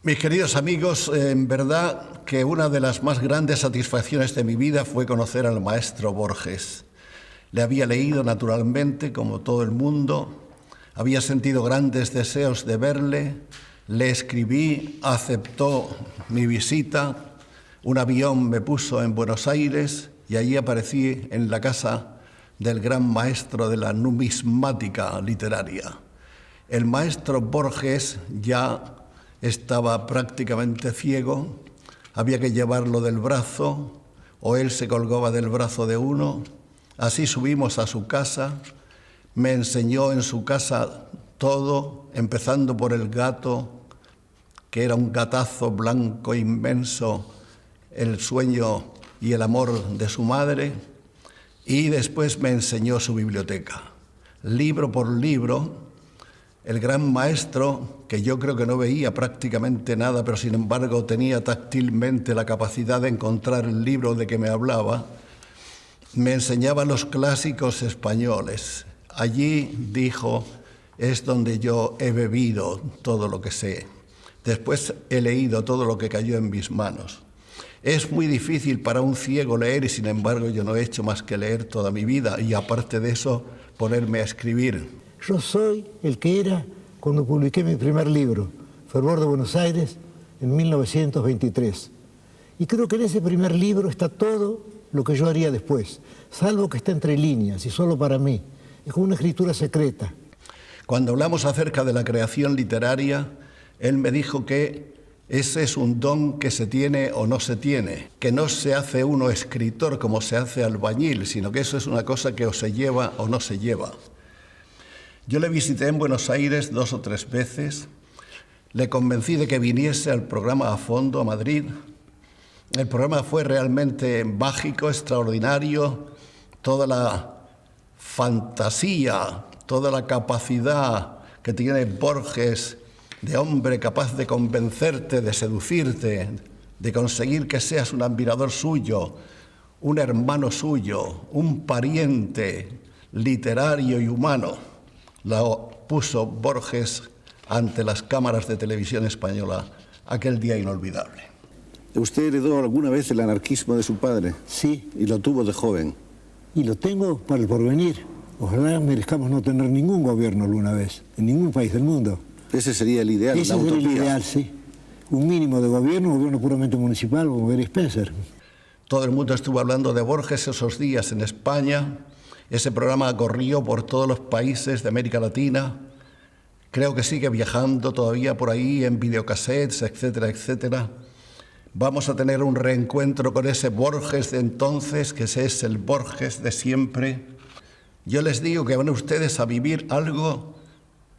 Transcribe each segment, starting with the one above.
Mis queridos amigos, en verdad que una de las más grandes satisfacciones de mi vida fue conocer al maestro Borges. Le había leído naturalmente, como todo el mundo, había sentido grandes deseos de verle, le escribí, aceptó mi visita, un avión me puso en Buenos Aires y allí aparecí en la casa del gran maestro de la numismática literaria. El maestro Borges ya estaba prácticamente ciego, había que llevarlo del brazo, o él se colgaba del brazo de uno. Así subimos a su casa, me enseñó en su casa todo, empezando por el gato, que era un gatazo blanco inmenso, el sueño y el amor de su madre, y después me enseñó su biblioteca. Libro por libro, el gran maestro, que yo creo que no veía prácticamente nada, pero sin embargo tenía táctilmente la capacidad de encontrar el libro de que me hablaba, me enseñaba los clásicos españoles. Allí, dijo, es donde yo he bebido todo lo que sé. Después he leído todo lo que cayó en mis manos. Es muy difícil para un ciego leer y sin embargo yo no he hecho más que leer toda mi vida y aparte de eso ponerme a escribir. Yo soy el que era cuando publiqué mi primer libro, Fervor de Buenos Aires, en 1923. Y creo que en ese primer libro está todo lo que yo haría después, salvo que está entre líneas y solo para mí. Es como una escritura secreta. Cuando hablamos acerca de la creación literaria, él me dijo que ese es un don que se tiene o no se tiene, que no se hace uno escritor como se hace albañil, sino que eso es una cosa que o se lleva o no se lleva. Yo le visité en Buenos Aires 2 o 3 veces, le convencí de que viniese al programa A Fondo a Madrid. El programa fue realmente mágico, extraordinario, toda la fantasía, toda la capacidad que tiene Borges de hombre capaz de convencerte, de seducirte, de conseguir que seas un admirador suyo, un hermano suyo, un pariente literario y humano, la puso Borges ante las cámaras de televisión española aquel día inolvidable. ¿Usted heredó alguna vez el anarquismo de su padre? Sí. ¿Y lo tuvo de joven? Y lo tengo para el porvenir. Ojalá merezcamos no tener ningún gobierno alguna vez, en ningún país del mundo. Ese sería el ideal, Ese la utopía. sería el ideal, sí. Un mínimo de gobierno, un gobierno puramente municipal, como Gary Spencer. Todo el mundo estuvo hablando de Borges esos días en España. Ese programa corrió por todos los países de América Latina. Creo que sigue viajando todavía por ahí en videocassettes, etcétera, etcétera. Vamos a tener un reencuentro con ese Borges de entonces, que ese es el Borges de siempre. Yo les digo que van ustedes a vivir algo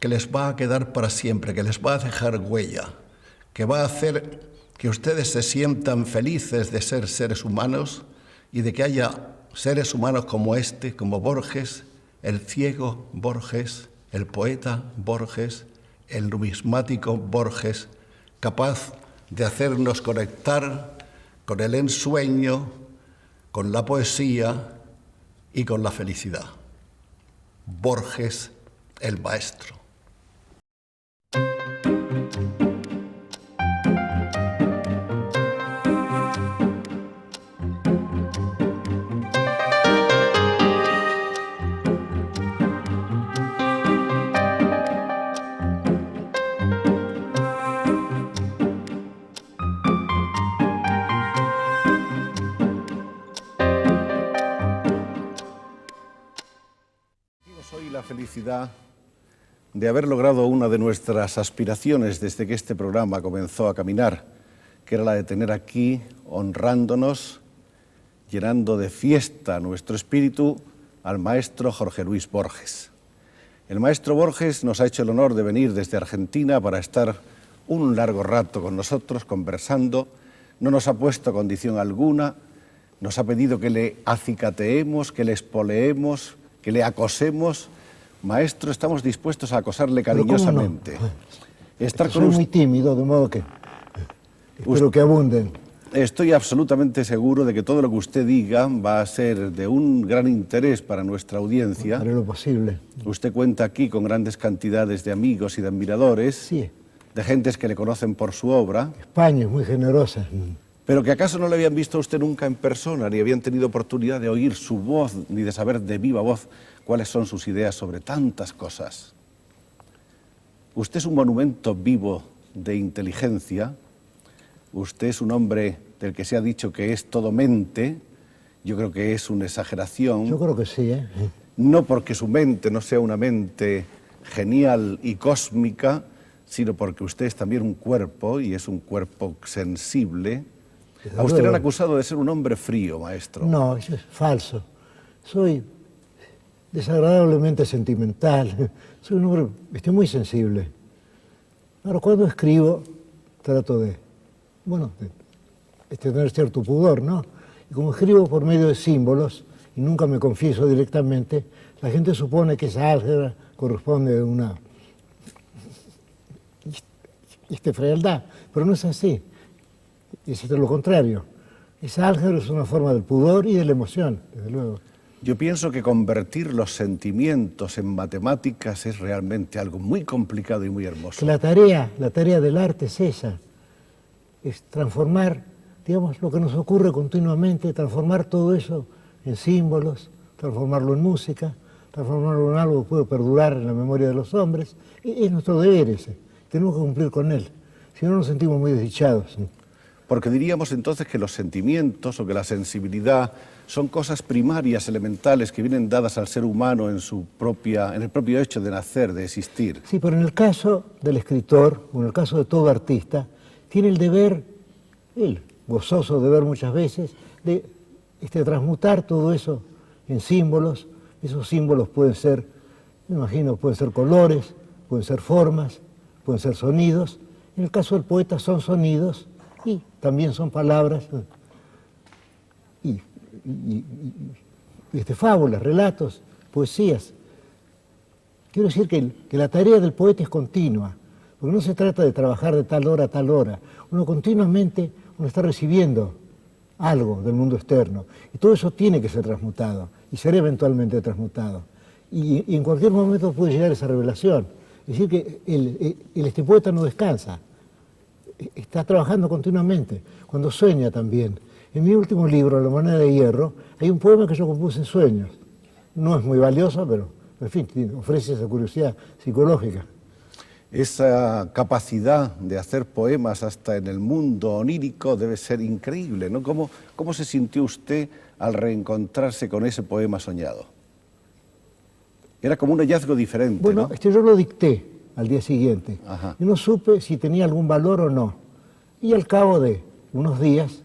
que les va a quedar para siempre, que les va a dejar huella, que va a hacer que ustedes se sientan felices de ser seres humanos y de que haya seres humanos como este, como Borges, el ciego Borges, el poeta Borges, el numismático Borges, capaz de hacernos conectar con el ensueño, con la poesía y con la felicidad. Borges, el maestro. Hoy la felicidad de haber logrado una de nuestras aspiraciones desde que este programa comenzó a caminar, que era la de tener aquí, honrándonos, llenando de fiesta nuestro espíritu, al maestro Jorge Luis Borges. El maestro Borges nos ha hecho el honor de venir desde Argentina para estar un largo rato con nosotros conversando. No nos ha puesto condición alguna, nos ha pedido que le acicateemos, que le espoleemos, que le acosemos. Maestro, estamos dispuestos a acosarle cariñosamente. Soy muy tímido, de modo que espero que abunden. Estoy absolutamente seguro de que todo lo que usted diga va a ser de un gran interés para nuestra audiencia. Haré lo posible. Usted cuenta aquí con grandes cantidades de amigos y de admiradores. Sí. de gentes que le conocen por su obra, España es muy generosa. pero que acaso no le habían visto a usted nunca en persona, ni habían tenido oportunidad de oír su voz, ni de saber de viva voz cuáles son sus ideas sobre tantas cosas. Usted es un monumento vivo de inteligencia, usted es un hombre del que se ha dicho que es todo mente. Yo creo que es una exageración. Yo creo que sí, ¿eh? No porque su mente no sea una mente genial y cósmica, sino porque usted es también un cuerpo, y es un cuerpo sensible. A usted le han acusado de ser un hombre frío, maestro. No, eso es falso. Soy desagradablemente sentimental. Soy un hombre muy sensible. Ahora, cuando escribo, trato de tener cierto pudor, ¿no? Y como escribo por medio de símbolos, y nunca me confieso directamente, la gente supone que esa álgebra corresponde a una frialdad, pero no es así. Es lo contrario. Esa álgebra es una forma del pudor y de la emoción, desde luego. Yo pienso que convertir los sentimientos en matemáticas es realmente algo muy complicado y muy hermoso. Que la tarea del arte es esa, es transformar, digamos, lo que nos ocurre continuamente, transformar todo eso en símbolos, transformarlo en música, transformarlo en algo que puede perdurar en la memoria de los hombres. Es nuestro deber ese, tenemos que cumplir con él, si no nos sentimos muy desdichados. Porque diríamos entonces que los sentimientos o que la sensibilidad son cosas primarias, elementales, que vienen dadas al ser humano en el propio hecho de nacer, de existir. Sí, pero en el caso del escritor, o en el caso de todo artista, tiene el deber, él, gozoso deber muchas veces, de transmutar todo eso en símbolos. Esos símbolos pueden ser, me imagino, pueden ser colores, pueden ser formas, pueden ser sonidos. En el caso del poeta son sonidos y también son palabras y fábulas, relatos, poesías. Quiero decir que la tarea del poeta es continua, porque no se trata de trabajar de tal hora a tal hora. Uno continuamente está recibiendo algo del mundo externo, y todo eso tiene que ser transmutado, y será eventualmente transmutado. Y en cualquier momento puede llegar esa revelación. Es decir, que este poeta no descansa, está trabajando continuamente, cuando sueña también. En mi último libro, La moneda de hierro, hay un poema que yo compuse en sueños. No es muy valioso, pero, en fin, ofrece esa curiosidad psicológica. Esa capacidad de hacer poemas hasta en el mundo onírico debe ser increíble, ¿no? ¿Cómo se sintió usted al reencontrarse con ese poema soñado? Era como un hallazgo diferente, bueno, ¿no? Yo lo dicté al día siguiente. Ajá. Y no supe si tenía algún valor o no. Y al cabo de unos días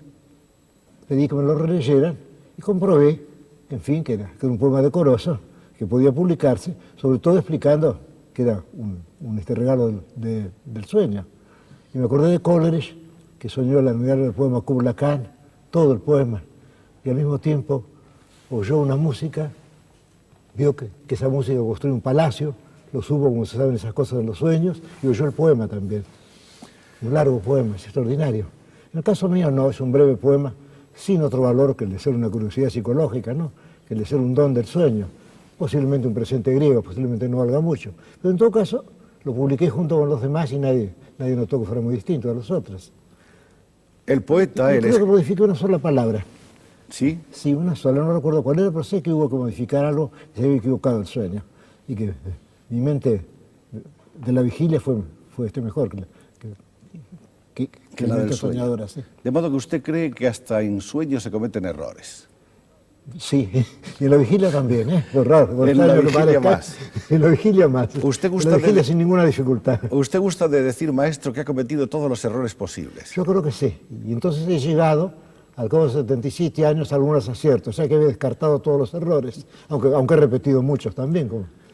pedí que me lo releyeran y comprobé, en fin, que era un poema decoroso, que podía publicarse, sobre todo explicando que era un regalo del sueño. Y me acordé de Coleridge, que soñó la unidad del poema Kubla Khan, todo el poema, y al mismo tiempo oyó una música, vio que esa música construyó un palacio, lo supo, como se saben esas cosas de los sueños, y oyó el poema también. Un largo poema, es extraordinario. En el caso mío no, es un breve poema, sin otro valor que el de ser una curiosidad psicológica, ¿no? Que el de ser un don del sueño. Posiblemente un presente griego, posiblemente no valga mucho. Pero en todo caso, lo publiqué junto con los demás y nadie notó que fuera muy distinto a los otros. El poeta... Creo que modifiqué una sola palabra. ¿Sí? Sí, una sola, no recuerdo cuál era, pero sé que hubo que modificar algo y se había equivocado el sueño. Y que mi mente de la vigilia fue mejor que la mente soñadora. Sí. De modo que usted cree que hasta en sueños se cometen errores. Sí, y en la vigilia también, ¿eh? Lo raro, en la vigilia más. En la vigilia más. Usted gusta en la vigilia sin ninguna dificultad. Usted gusta de decir, maestro, que ha cometido todos los errores posibles. Yo creo que sí. Y entonces he llegado, al cabo de 77 años, a algunos aciertos. O sea que he descartado todos los errores, aunque he repetido muchos también.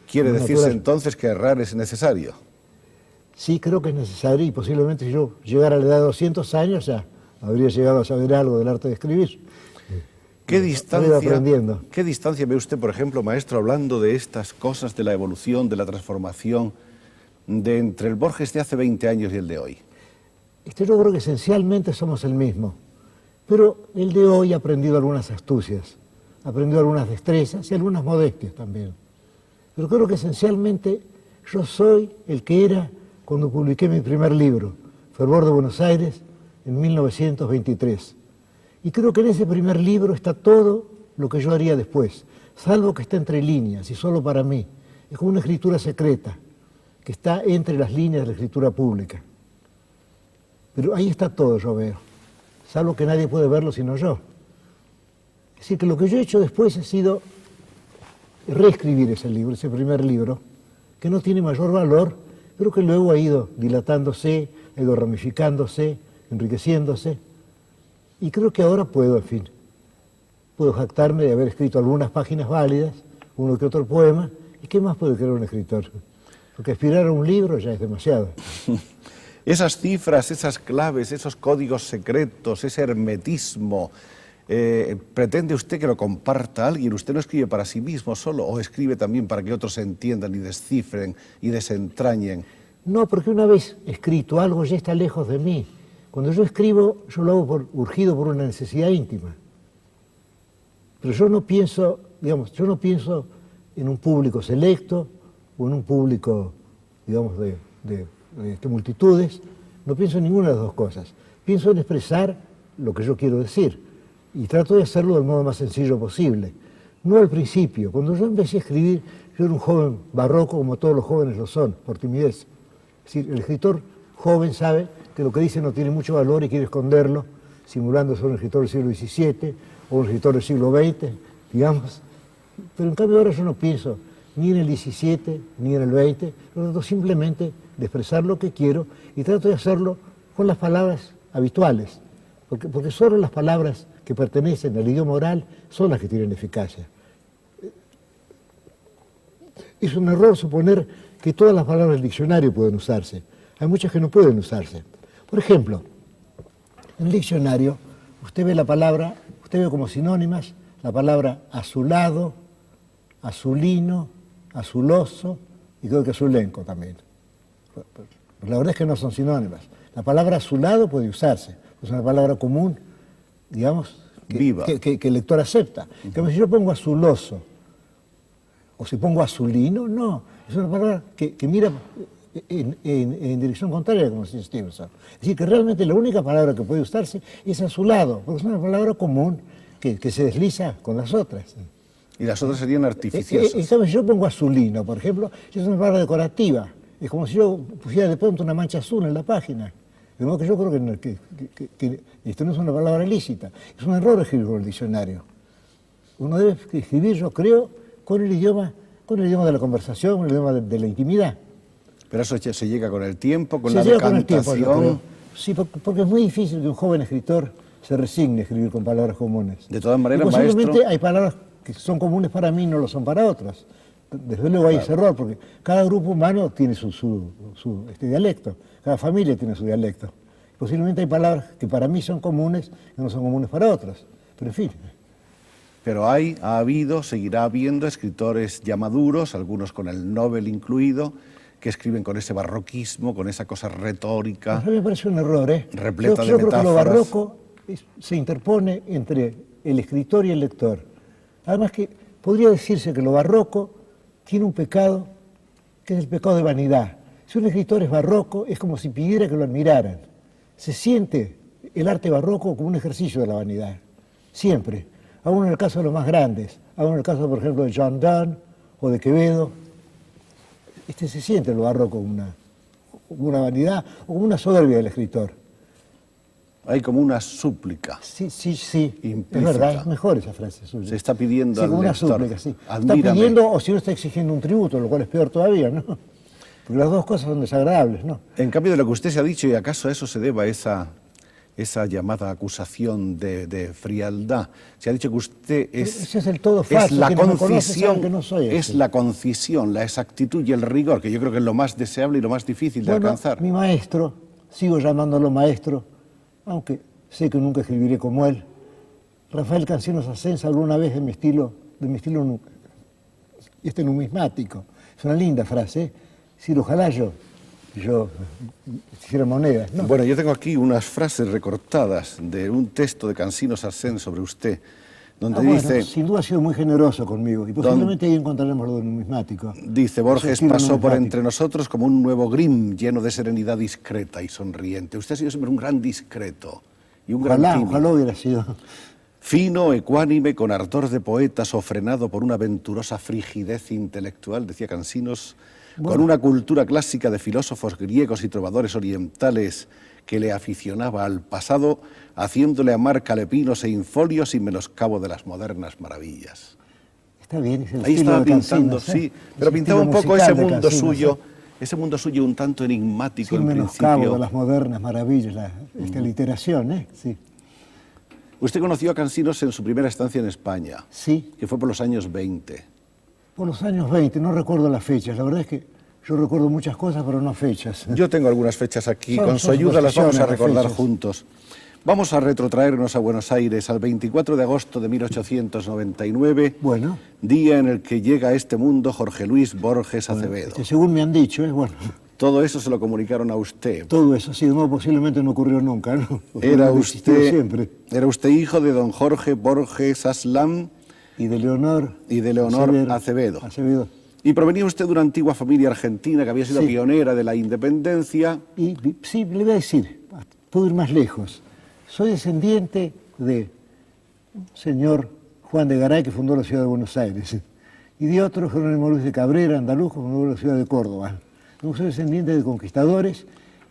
¿Quiere decirse entonces que errar es necesario? Sí, creo que es necesario, y posiblemente si yo llegara a la edad de 200 años ya habría llegado a saber algo del arte de escribir. ¿Qué distancia ve usted, por ejemplo, maestro, hablando de estas cosas, de la evolución, de la transformación, de entre el Borges de hace 20 años y el de hoy? Yo creo que esencialmente somos el mismo, pero el de hoy ha aprendido algunas astucias, ha aprendido algunas destrezas y algunas modestias también. Pero creo que esencialmente yo soy el que era cuando publiqué mi primer libro, Fervor de Buenos Aires, en 1923. Y creo que en ese primer libro está todo lo que yo haría después, salvo que está entre líneas y solo para mí. Es como una escritura secreta, que está entre las líneas de la escritura pública. Pero ahí está todo, yo veo, salvo que nadie puede verlo sino yo. Es decir, que lo que yo he hecho después ha sido reescribir ese libro, ese primer libro, que no tiene mayor valor, pero que luego ha ido dilatándose, ha ido ramificándose, enriqueciéndose. Y creo que ahora puedo, en fin, puedo jactarme de haber escrito algunas páginas válidas, uno que otro poema, ¿y qué más puede querer un escritor? Porque aspirar a un libro ya es demasiado. Esas cifras, esas claves, esos códigos secretos, ese hermetismo, ¿pretende usted que lo comparta alguien? ¿Usted no escribe para sí mismo solo o escribe también para que otros entiendan y descifren y desentrañen? No, porque una vez escrito algo ya está lejos de mí. Cuando yo escribo, yo lo hago urgido por una necesidad íntima. Pero yo no pienso, digamos, yo no pienso en un público selecto o en un público, digamos, de multitudes. No pienso en ninguna de las dos cosas. Pienso en expresar lo que yo quiero decir y trato de hacerlo del modo más sencillo posible. No al principio. Cuando yo empecé a escribir, yo era un joven barroco, como todos los jóvenes lo son, por timidez. Es decir, el escritor joven sabe que lo que dice no tiene mucho valor y quiere esconderlo, simulando ser un escritor del siglo XVII o un escritor del siglo XX, digamos. Pero en cambio ahora yo no pienso ni en el XVII ni en el XX, yo trato simplemente de expresar lo que quiero y trato de hacerlo con las palabras habituales, porque solo las palabras que pertenecen al idioma oral son las que tienen eficacia. Es un error suponer que todas las palabras del diccionario pueden usarse. Hay muchas que no pueden usarse. Por ejemplo, en el diccionario usted ve la palabra, usted ve como sinónimas la palabra azulado, azulino, azuloso y creo que azulenco también. La verdad es que no son sinónimas. La palabra azulado puede usarse, es una palabra común, digamos, que el lector acepta. Como si yo pongo azuloso o si pongo azulino, no, es una palabra que mira en dirección contraria, como dice Stevenson. Es decir, que realmente la única palabra que puede usarse es azulado, porque es una palabra común que se desliza con las otras. Y las otras serían artificiosas. En cambio, si yo pongo azulino, por ejemplo, es una palabra decorativa. Es como si yo pusiera de pronto una mancha azul en la página. De modo que yo creo que esto no es una palabra lícita. Es un error escribir con el diccionario. Uno debe escribir, yo creo, con el idioma de la conversación, con el idioma de la intimidad. Pero eso se llega con el tiempo, con la decantación. Sí, porque es muy difícil que un joven escritor se resigne a escribir con palabras comunes. De todas maneras, posiblemente maestro, hay palabras que son comunes para mí y no lo son para otras. Desde luego hay ese error, porque cada grupo humano tiene su dialecto, cada familia tiene su dialecto. Posiblemente hay palabras que para mí son comunes y no son comunes para otras. Pero en fin. Pero ha habido, seguirá habiendo escritores ya maduros, algunos con el Nobel incluido, que escriben con ese barroquismo, con esa cosa retórica. A mí me parece un error, repleta de yo creo metáforas. Que lo barroco se interpone entre el escritor y el lector. Además que podría decirse que lo barroco tiene un pecado que es el pecado de vanidad. Si un escritor es barroco es como si pidiera que lo admiraran. Se siente el arte barroco como un ejercicio de la vanidad, siempre. Aún en el caso de los más grandes, aún en el caso, por ejemplo, de John Donne o de Quevedo, se siente lo barroco como una vanidad o como una soberbia del escritor. Hay como una súplica. Sí, implícita. Es verdad, es mejor esa frase suya. Se está pidiendo al como una lector, súplica, sí. Admírame. Está pidiendo o si no está exigiendo un tributo, lo cual es peor todavía, ¿no? Porque las dos cosas son desagradables, ¿no? En cambio de lo que usted se ha dicho, ¿y acaso a eso se deba esa llamada acusación de frialdad? Se ha dicho que usted Ese es el todo falso. Es la concisión, que no soy es la concisión, la exactitud y el rigor, que yo creo que es lo más deseable y lo más difícil de alcanzar. Mi maestro, sigo llamándolo maestro, aunque sé que nunca escribiré como él, Rafael Cansinos Ascensa, alguna vez de mi estilo numismático. Es una linda frase, ¿eh? Si ojalá yo hiciera monedas, ¿no? Bueno, yo tengo aquí unas frases recortadas de un texto de Cansinos Ascensa sobre usted. donde bueno, dice... sin duda ha sido muy generoso conmigo y posiblemente ahí encontraremos lo del numismático. Dice, Borges Estilo pasó por numismático. entre nosotros como un nuevo Grimm, lleno de serenidad discreta y sonriente. Usted ha sido siempre un gran discreto y un gran tímido. Ojalá hubiera sido. Fino, ecuánime, con ardor de poeta, sofrenado por una aventurosa frigidez intelectual, decía Cansinos, con una cultura clásica de filósofos griegos y trovadores orientales que le aficionaba al pasado, haciéndole amar calepinos e infolios sin menoscabo de las modernas maravillas. Está bien, es el Ahí estilo estaba de pintando, Cansinos, sí, ¿eh? pero Es pintaba un estilo poco musical ese de mundo Cansinos, suyo, ese mundo suyo un tanto enigmático sin en menoscabo principio. de las modernas maravillas, esta literación, ¿eh? Sí. Usted conoció a Cansinos en su primera estancia en España, Sí, que fue por los años 20. por los años 20, no recuerdo las fechas, la verdad es que yo recuerdo muchas cosas, pero no fechas. Yo tengo algunas fechas aquí, Son con su ayuda las vamos a supersticiones las recordar fechas. juntos. Vamos a retrotraernos a Buenos Aires al 24 de agosto de 1899, Bueno, día en el que llega a este mundo Jorge Luis Borges Acevedo. según me han dicho, bueno, Todo eso se lo comunicaron a usted. todo eso sí, no, posiblemente no ocurrió nunca, ¿no? Era Posiblemente existió siempre. usted hijo de don Jorge Borges Aslam Y de Leonor. y de Leonor Acevedo. Acevedo. Y provenía usted de una antigua familia argentina que había sido Sí. pionera de la independencia. Y sí, le voy a decir, puedo ir más lejos. Soy descendiente de un señor Juan de Garay, que fundó la ciudad de Buenos Aires, y de otro, Jerónimo Luis de Cabrera, andaluz, que fundó la ciudad de Córdoba. Yo soy descendiente de conquistadores,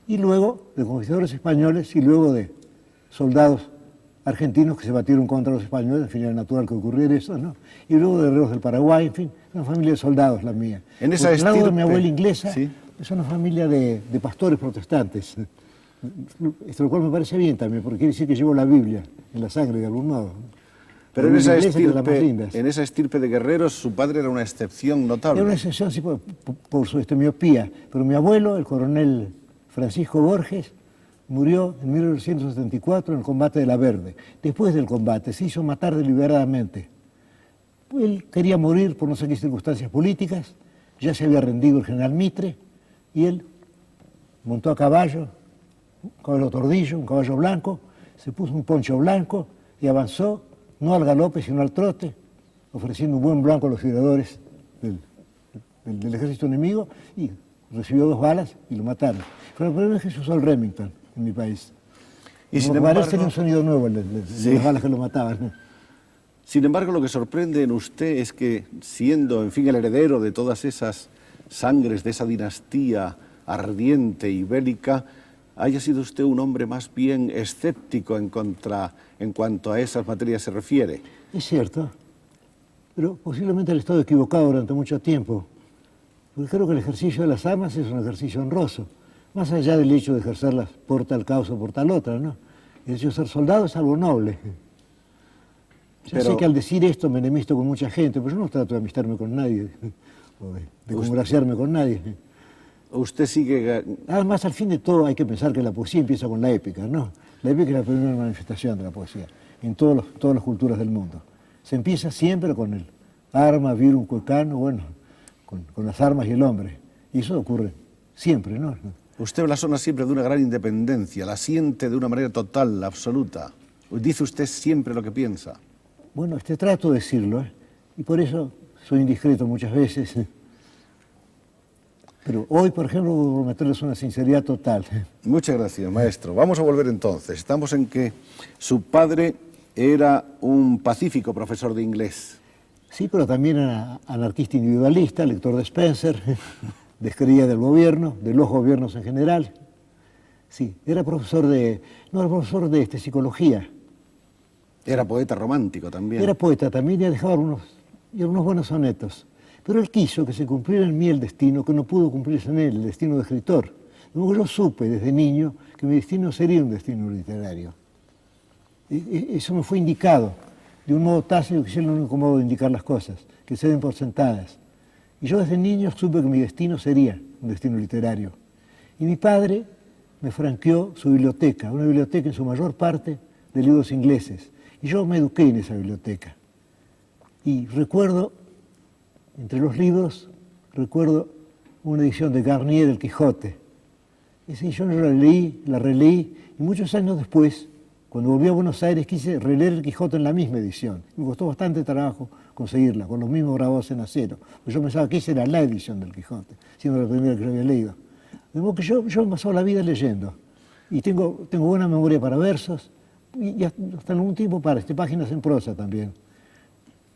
y luego de conquistadores españoles, y luego de soldados argentinos que se batieron contra los españoles, en fin, era natural que ocurriera eso, ¿no? Y luego de guerreros del Paraguay, en fin, una familia de soldados la mía. En esa Por el lado de mi estirpe, abuela inglesa, sí. es una familia de pastores protestantes. Esto lo cual me parece bien también, porque quiere decir que llevo la Biblia en la sangre de algún modo. Pero en La esa, inglesa, que es de las más lindas. en esa estirpe de guerreros su padre era una excepción notable. Era una excepción, sí, por su miopía. Pero mi abuelo, el coronel Francisco Borges, murió en 1974 en el combate de La Verde. Después del combate se hizo matar deliberadamente. Él quería morir por no sé qué circunstancias políticas, ya se había rendido el general Mitre, y él montó a caballo, un caballo tordillo, un caballo blanco, se puso un poncho blanco y avanzó, no al galope, sino al trote, ofreciendo un buen blanco a los tiradores del ejército enemigo, y recibió 2 balas y lo mataron. Fue la primera vez que se usó el Remington en mi país. Y sin Los balas embargo- tenían un sonido nuevo, de Sí. las balas que lo mataban. Sin embargo, lo que sorprende en usted es que, siendo, en fin, el heredero de todas esas sangres, de esa dinastía ardiente y bélica, haya sido usted un hombre más bien escéptico en cuanto a esas materias se refiere. Es cierto, pero posiblemente he estado equivocado durante mucho tiempo, porque creo que el ejercicio de las armas es un ejercicio honroso, más allá del hecho de ejercerlas por tal causa o por tal otra, ¿no? El hecho de ser soldado es algo noble. Yo Pero- sé que al decir esto me enemisto con mucha gente, pero yo no trato de amistarme con nadie, o de congraciarme con nadie. Usted sigue... Además, al fin de todo, hay que pensar que la poesía empieza con la épica, ¿no? La épica es la primera manifestación de la poesía, en todas las culturas del mundo. Se empieza siempre con el arma, virum, cuecano, bueno, con las armas y el hombre. Y eso ocurre siempre, ¿no? Usted blasona siempre de una gran independencia, la siente de una manera total, absoluta. Dice usted siempre lo que piensa. Bueno, trato de decirlo, ¿eh? Y por eso soy indiscreto muchas veces. Pero hoy, por ejemplo, voy a prometerles una sinceridad total. Muchas gracias, maestro. Vamos a volver entonces. Estamos en que su padre era un pacífico profesor de inglés. Sí, pero también era anarquista individualista, lector de Spencer, descreía del gobierno, de los gobiernos en general. Sí, era profesor de psicología. Era poeta romántico también. Era poeta también y dejaba unos buenos sonetos. Pero él quiso que se cumpliera en mí el destino que no pudo cumplirse en él, el destino de escritor. De modo que yo supe desde niño que mi destino sería un destino literario. Eso me fue indicado de un modo tácito, que es el único modo de indicar las cosas, que se den por sentadas. Y yo desde niño supe que mi destino sería un destino literario. Y mi padre me franqueó su biblioteca, una biblioteca en su mayor parte de libros ingleses. Y yo me eduqué en esa biblioteca. Y recuerdo, entre los libros, recuerdo una edición de Garnier del Quijote. Esa edición yo la leí, la releí, y muchos años después Cuando volví a Buenos Aires quise releer el Quijote en la misma edición. Me costó bastante trabajo conseguirla, con los mismos grabados en acero. Porque yo pensaba que esa era la edición del Quijote, siendo la primera que yo había leído. De modo que yo me he pasado la vida leyendo. Y tengo buena memoria para versos, y hasta en algún tiempo para páginas en prosa también.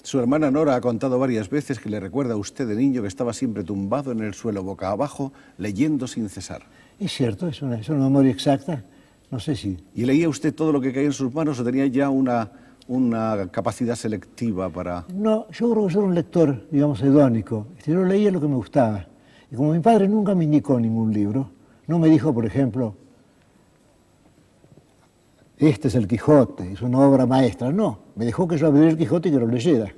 Su hermana Nora ha contado varias veces que le recuerda a usted de niño que estaba siempre tumbado en el suelo boca abajo, leyendo sin cesar. Es cierto, es una memoria exacta. No sé si... ¿Y leía usted todo lo que caía en sus manos o tenía ya una capacidad selectiva para...? No, yo creo que yo era un lector, digamos, hedónico. Yo leía lo que me gustaba. Y como mi padre nunca me indicó ningún libro, no me dijo, por ejemplo, este es el Quijote, es una obra maestra. No, me dejó que yo abriera el Quijote y que lo leyera.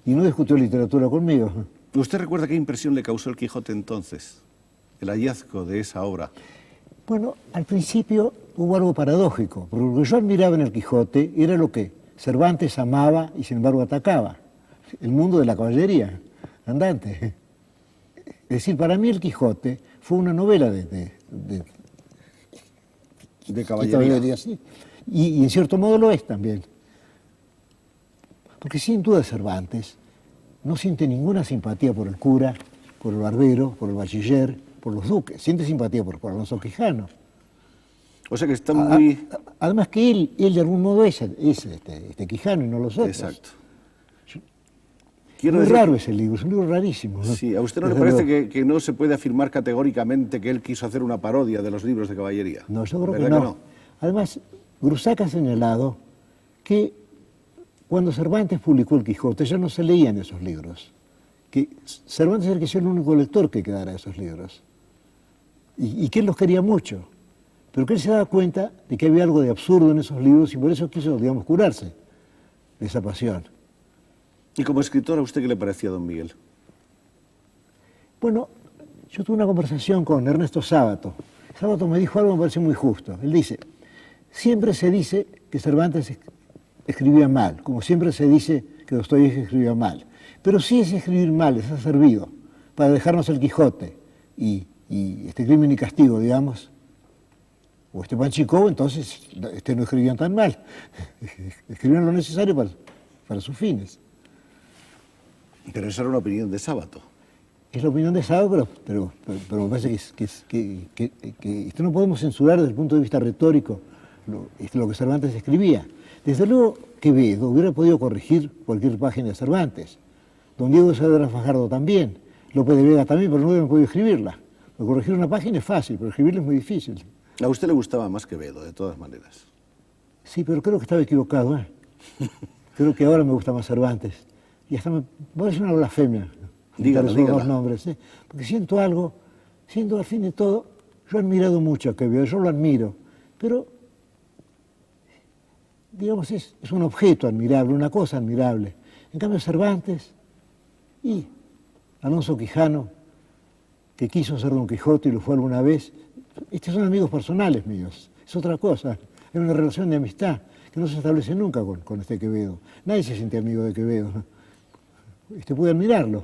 Y no discutió literatura conmigo. ¿Usted recuerda qué impresión le causó el Quijote entonces? El hallazgo de esa obra. Bueno, al principio hubo algo paradójico, porque lo que yo admiraba en el Quijote era lo que Cervantes amaba y sin embargo atacaba, el mundo de la caballería andante. Es decir, para mí el Quijote fue una novela de caballería. Sí. Y en cierto modo lo es también. Porque sin duda Cervantes no siente ninguna simpatía por el cura, por el barbero, por el bachiller, por los duques, siente simpatía por Alonso Quijano. O sea que está muy... Además que él de algún modo es Quijano y no los otros. Exacto. Es muy raro ese libro, es un libro rarísimo, ¿no? Sí, ¿a usted no le parece que no se puede afirmar categóricamente que él quiso hacer una parodia de los libros de caballería? No, yo creo que no. Además, Grusac ha señalado que cuando Cervantes publicó el Quijote ya no se leían esos libros, que Cervantes era el único lector que quedara de esos libros. Y que él los quería mucho, pero que él se daba cuenta de que había algo de absurdo en esos libros y por eso quiso, digamos, curarse de esa pasión. ¿Y como escritor a usted qué le parecía don Miguel? Bueno, yo tuve una conversación con Ernesto Sábato. Sábato me dijo algo que me pareció muy justo. Él dice, siempre se dice que Cervantes escribía mal, como siempre se dice que Dostoyevski escribía mal. Pero si ese escribir mal les ha servido para dejarnos el Quijote y Crimen y Castigo, digamos, o Panchikov, entonces no escribían tan mal. Escribían lo necesario para sus fines. Pero esa era una opinión de Sábato. Es la opinión de Sábato, pero me parece que esto no podemos censurar desde el punto de vista retórico lo que Cervantes escribía. Desde luego, Quevedo hubiera podido corregir cualquier página de Cervantes. Don Diego de Saavedra Fajardo también. López de Vega también, pero no hubieran podido escribirla. Porque corregir una página es fácil, pero escribirla es muy difícil. A usted le gustaba más Quevedo, de todas maneras. Sí, pero creo que estaba equivocado, ¿eh? Creo que ahora me gusta más Cervantes. Y hasta me parece una blasfemia. Dígalo. Los nombres, ¿eh? Porque siento al fin de todo, yo he admirado mucho a Quevedo, yo lo admiro, pero, digamos, es un objeto admirable, una cosa admirable. En cambio, Cervantes y Alonso Quijano, que quiso ser Don Quijote y lo fue alguna vez, estos son amigos personales míos, es otra cosa, es una relación de amistad que no se establece nunca con este Quevedo. Nadie se siente amigo de Quevedo, puede admirarlo.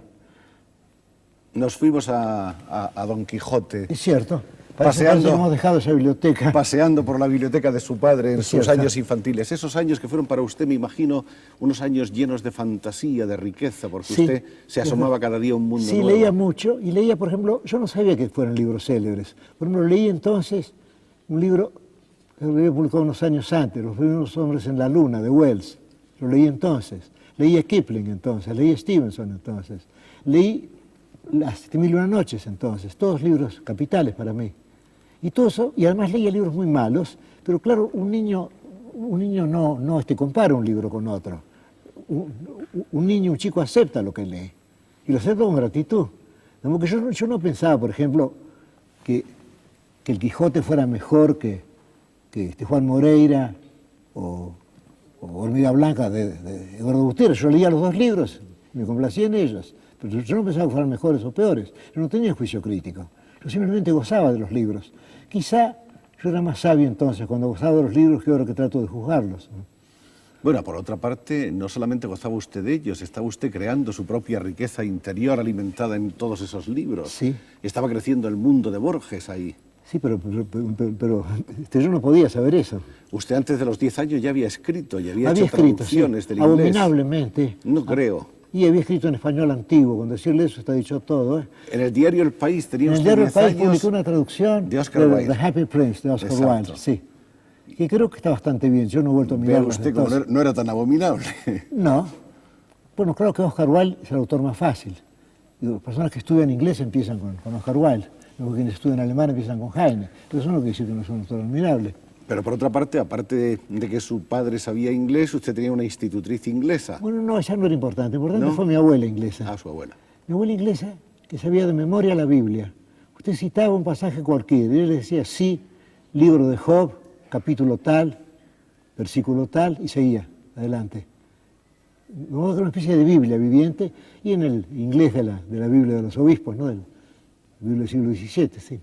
Nos fuimos a Don Quijote. Es cierto. Parece que hemos dejado esa biblioteca. Paseando por la biblioteca de su padre en sus años infantiles. Esos años que fueron para usted, me imagino, unos años llenos de fantasía, de riqueza, porque usted se asomaba cada día a un mundo nuevo. Sí, leía mucho. Y leía, por ejemplo, yo no sabía que fueran libros célebres. Por ejemplo, leí entonces un libro que lo había publicado unos años antes, Los primeros hombres en la luna, de Wells. Lo leí entonces. Leí a Kipling entonces. Leí a Stevenson entonces. Leí Las 1001 noches entonces. Todos libros capitales para mí. Y todo eso, y además leía libros muy malos, pero claro, un niño no compara un libro con otro. Un chico acepta lo que lee, y lo acepta con gratitud. Porque yo no pensaba, por ejemplo, que el Quijote fuera mejor que Juan Moreira o Hormiga Blanca de Eduardo Gutiérrez. Yo leía los dos libros, y me complacía en ellos, pero yo no pensaba que fueran mejores o peores. Yo no tenía juicio crítico, yo simplemente gozaba de los libros. Quizá yo era más sabio entonces cuando gozaba de los libros que ahora que trato de juzgarlos. Bueno, por otra parte, no solamente gozaba usted de ellos, estaba usted creando su propia riqueza interior alimentada en todos esos libros. Sí. Estaba creciendo el mundo de Borges ahí. Sí, pero yo no podía saber eso. Usted antes de los 10 años ya había escrito y había Había hecho escrito, traducciones sí, del inglés. abominablemente. No creo. Y había escrito en español antiguo. Con decirle eso está dicho todo, ¿eh? En el diario El País tenía En el usted diario El 10 País años publicó una traducción de Oscar Wilde. The Happy Prince, de Oscar Exacto. Wilde, sí. Que creo que está bastante bien. Yo no he vuelto a Vea mirarla. usted como no era tan abominable. No. Bueno, claro que Oscar Wilde es el autor más fácil. Digo, personas que estudian inglés empiezan con Oscar Wilde. Luego quienes estudian alemán empiezan con Heine. Pero eso no quiere decir que no es un autor admirable. Pero por otra parte, aparte de que su padre sabía inglés, usted tenía una institutriz inglesa. Bueno, no, esa no era importante. Importante ¿No? fue mi abuela inglesa. Ah, su abuela. Mi abuela inglesa que sabía de memoria la Biblia. Usted citaba un pasaje cualquiera y él le decía, sí, libro de Job, capítulo tal, versículo tal, y seguía adelante. De modo que era una especie de Biblia viviente, y en el inglés de la Biblia de los obispos, ¿no? Del Biblia del siglo XVII, sí.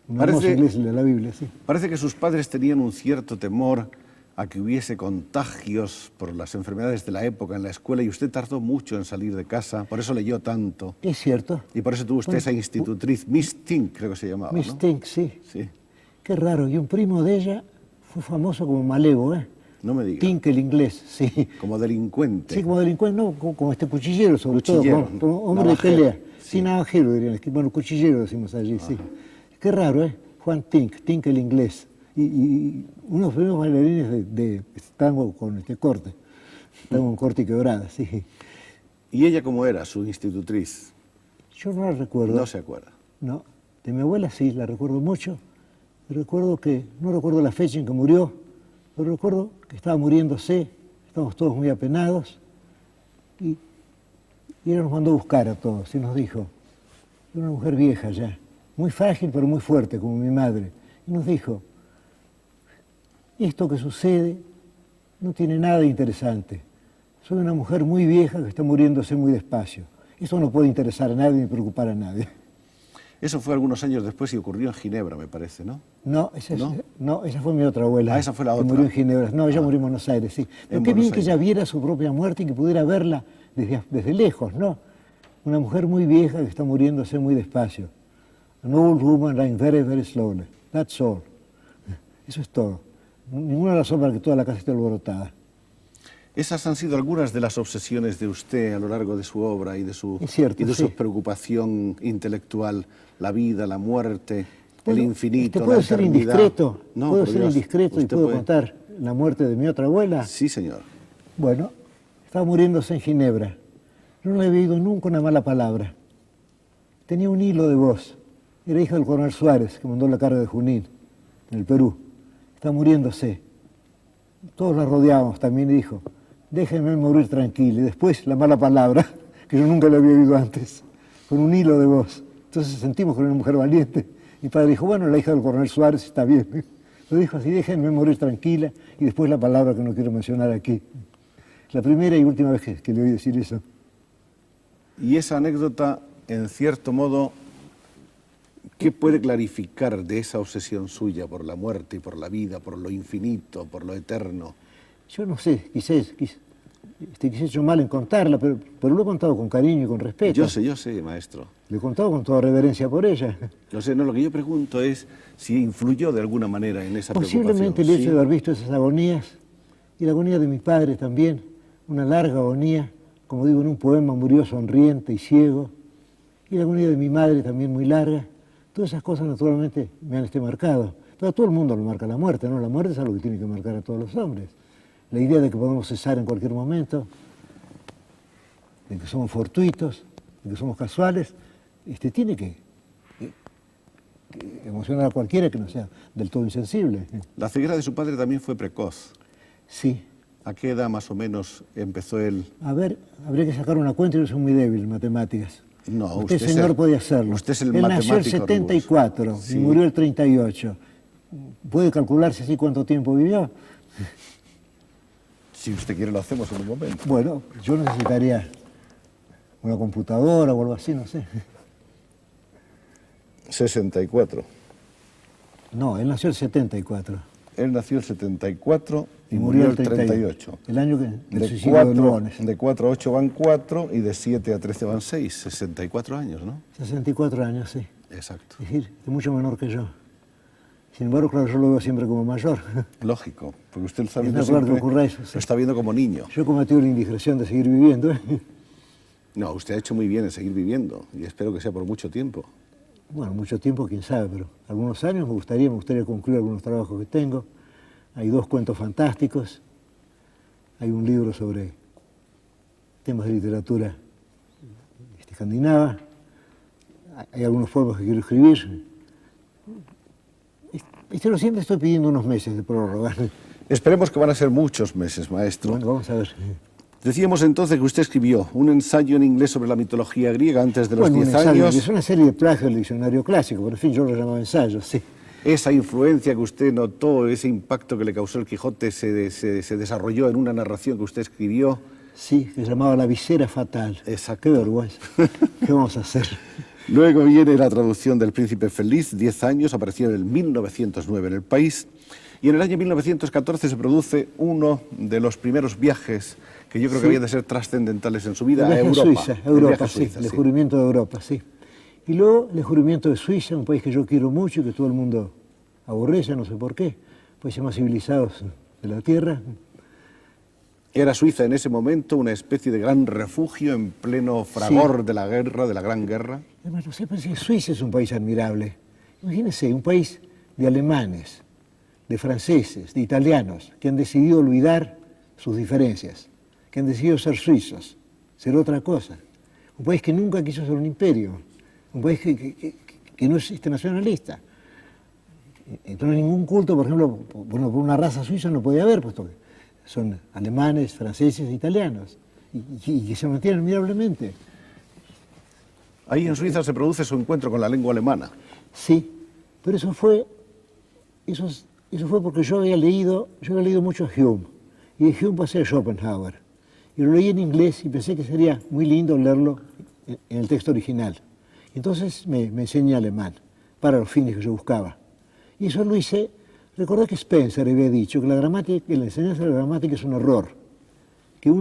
Un hermoso inglés de la Biblia, sí. Parece que sus padres tenían un cierto temor a que hubiese contagios por las enfermedades de la época en la escuela y usted tardó mucho en salir de casa, por eso leyó tanto. Es cierto. Y por eso tuvo usted esa institutriz, Miss Tink, creo que se llamaba, Miss ¿no? Tink, sí. Sí, Qué raro. Y un primo de ella fue famoso como malevo, ¿eh? no me diga. Tink el inglés, sí. Como delincuente. Sí, como delincuente, no, como este cuchillero, sobre Cuchillero, todo, como hombre navajero, de pelea. sí. Sí, navajero, dirían. Bueno, cuchillero decimos allí, sí. Qué raro, ¿eh? Juan Tink el inglés. Y uno de los primeros bailarines de tango con este corte. Tango con corte y quebrada, sí. ¿Y ella cómo era, su institutriz? Yo no la recuerdo. No se acuerda. No. De mi abuela sí, la recuerdo mucho. Recuerdo que, no recuerdo la fecha en que murió, pero recuerdo que estaba muriéndose, estábamos todos muy apenados, y ella nos mandó a buscar a todos y nos dijo, era una mujer vieja ya, muy frágil pero muy fuerte, como mi madre, y nos dijo, esto que sucede no tiene nada de interesante, soy una mujer muy vieja que está muriéndose muy despacio, eso no puede interesar a nadie ni preocupar a nadie. Eso fue algunos años después y ocurrió en Ginebra, me parece, ¿no? No, esa fue mi otra abuela. Ah, esa fue la que otra. murió en Ginebra. No, ella murió en Buenos Aires, sí. Pero qué bien que ella viera su propia muerte y que pudiera verla desde lejos, ¿no? Una mujer muy vieja que está muriéndose muy despacio. An old woman dying very, very slowly. That's all. Eso es todo. Ninguna razón para que toda la casa esté alborotada. Esas han sido algunas de las obsesiones de usted a lo largo de su obra y de su, Es cierto, y de sí. su preocupación intelectual, la vida, la muerte, Bueno, el infinito, ¿puedo la ser eternidad. indiscreto? No, ¿Puedo por ser Dios, indiscreto y usted puedo puede. contar la muerte de mi otra abuela? Sí, señor. Bueno, estaba muriéndose en Ginebra. Yo no le había oído nunca una mala palabra. Tenía un hilo de voz. Era hija del coronel Suárez, que mandó la carga de Junín, en el Perú. Estaba muriéndose. Todos la rodeábamos también y dijo, déjenme morir tranquila. Y después la mala palabra, que yo nunca la había oído antes, con un hilo de voz. Entonces sentimos que era una mujer valiente. Mi padre dijo, bueno, la hija del coronel Suárez está bien. Lo dijo así, déjenme morir tranquila. Y después la palabra que no quiero mencionar aquí. La primera y última vez que le oí decir eso. Y esa anécdota, en cierto modo, ¿qué puede clarificar de esa obsesión suya por la muerte y por la vida, por lo infinito, por lo eterno? Yo no sé, quizás quise hecho mal en contarla, pero lo he contado con cariño y con respeto. Yo sé, maestro. Le he contado con toda reverencia por ella. Yo sé, no, lo que yo pregunto es si influyó de alguna manera en esa Posiblemente el preocupación. hecho de haber visto esas agonías, y la agonía de mi padre también, una larga agonía, como digo en un poema, murió sonriente y ciego, y la agonía de mi madre también muy larga. Todas esas cosas naturalmente me han marcado. Pero a todo el mundo lo marca la muerte, ¿no? La muerte es algo que tiene que marcar a todos los hombres. La idea de que podemos cesar en cualquier momento, de que somos fortuitos, de que somos casuales, tiene que emocionar a cualquiera que no sea del todo insensible. La ceguera de su padre también fue precoz. Sí. ¿A qué edad más o menos empezó él? A ver, habría que sacar una cuenta y yo soy muy débil en matemáticas. No, usted señor, podía hacerlo. Usted es el Él matemático. nació el 74 riguroso. Sí. y murió el 38. ¿Puede calcularse así cuánto tiempo vivió? Si usted quiere lo hacemos en un momento. Bueno, yo necesitaría una computadora o algo así, no sé. 64. No, él nació el 74. Él nació el 74 y murió el 38. El año del suicidio de Lugones. De 4 a 8 van 4 y de 7 a 13 van 6. 64 años, ¿no? 64 años, sí. Exacto. Es decir, es mucho menor que yo. Sin embargo, claro, yo lo veo siempre como mayor. Lógico, porque usted está viendo Es natural que siempre, ocurra eso, sí. lo está viendo como niño. Yo he cometido la indiscreción de seguir viviendo. No, usted ha hecho muy bien en seguir viviendo y espero que sea por mucho tiempo. Bueno, mucho tiempo, quién sabe, pero algunos años me gustaría concluir algunos trabajos que tengo. Hay 2 cuentos fantásticos, hay un libro sobre temas de literatura escandinava, hay algunos poemas que quiero escribir. Pero siempre estoy pidiendo unos meses de prórroga. Esperemos que van a ser muchos meses, maestro. Bueno, vamos a ver. Decíamos entonces que usted escribió un ensayo en inglés sobre la mitología griega antes de los 10 un ensayo, años. es una serie de plagios del diccionario clásico, pero en fin, yo lo llamaba ensayo, sí. Esa influencia que usted notó, ese impacto que le causó el Quijote, se desarrolló en una narración que usted escribió. Sí, que se llamaba La visera fatal. Exacto. Qué vergüenza. ¿Qué vamos a hacer? Luego viene la traducción del Príncipe Feliz, 10 años, apareció en el 1909 en El País, y en el año 1914 se produce uno de los primeros viajes que yo creo que habían de ser trascendentales en su vida, a Europa. Suiza, Europa, sí, el descubrimiento de Europa, sí. Y luego el descubrimiento de Suiza, un país que yo quiero mucho y que todo el mundo aborrece, no sé por qué, países más civilizados de la Tierra. Era Suiza en ese momento una especie de gran refugio en pleno fragor de la guerra, de la Gran Guerra. Además, no sé, parece que Suiza es un país admirable. Imagínense, un país de alemanes, de franceses, de italianos, que han decidido olvidar sus diferencias, que han decidido ser suizos, ser otra cosa. Un país que nunca quiso ser un imperio, un país que no es nacionalista. Entonces ningún culto, por ejemplo, por una raza suiza no podía haber, puesto que son alemanes, franceses e italianos, y que se mantienen admirablemente. Ahí en Suiza se produce su encuentro con la lengua alemana. Sí, pero eso fue porque yo había leído mucho a Hume, y de Hume pasé a Schopenhauer, y lo leí en inglés y pensé que sería muy lindo leerlo en el texto original. Entonces me enseñé alemán, para los fines que yo buscaba. Y eso lo hice. Recordé que Spencer había dicho que la enseñanza de la gramática es un error, que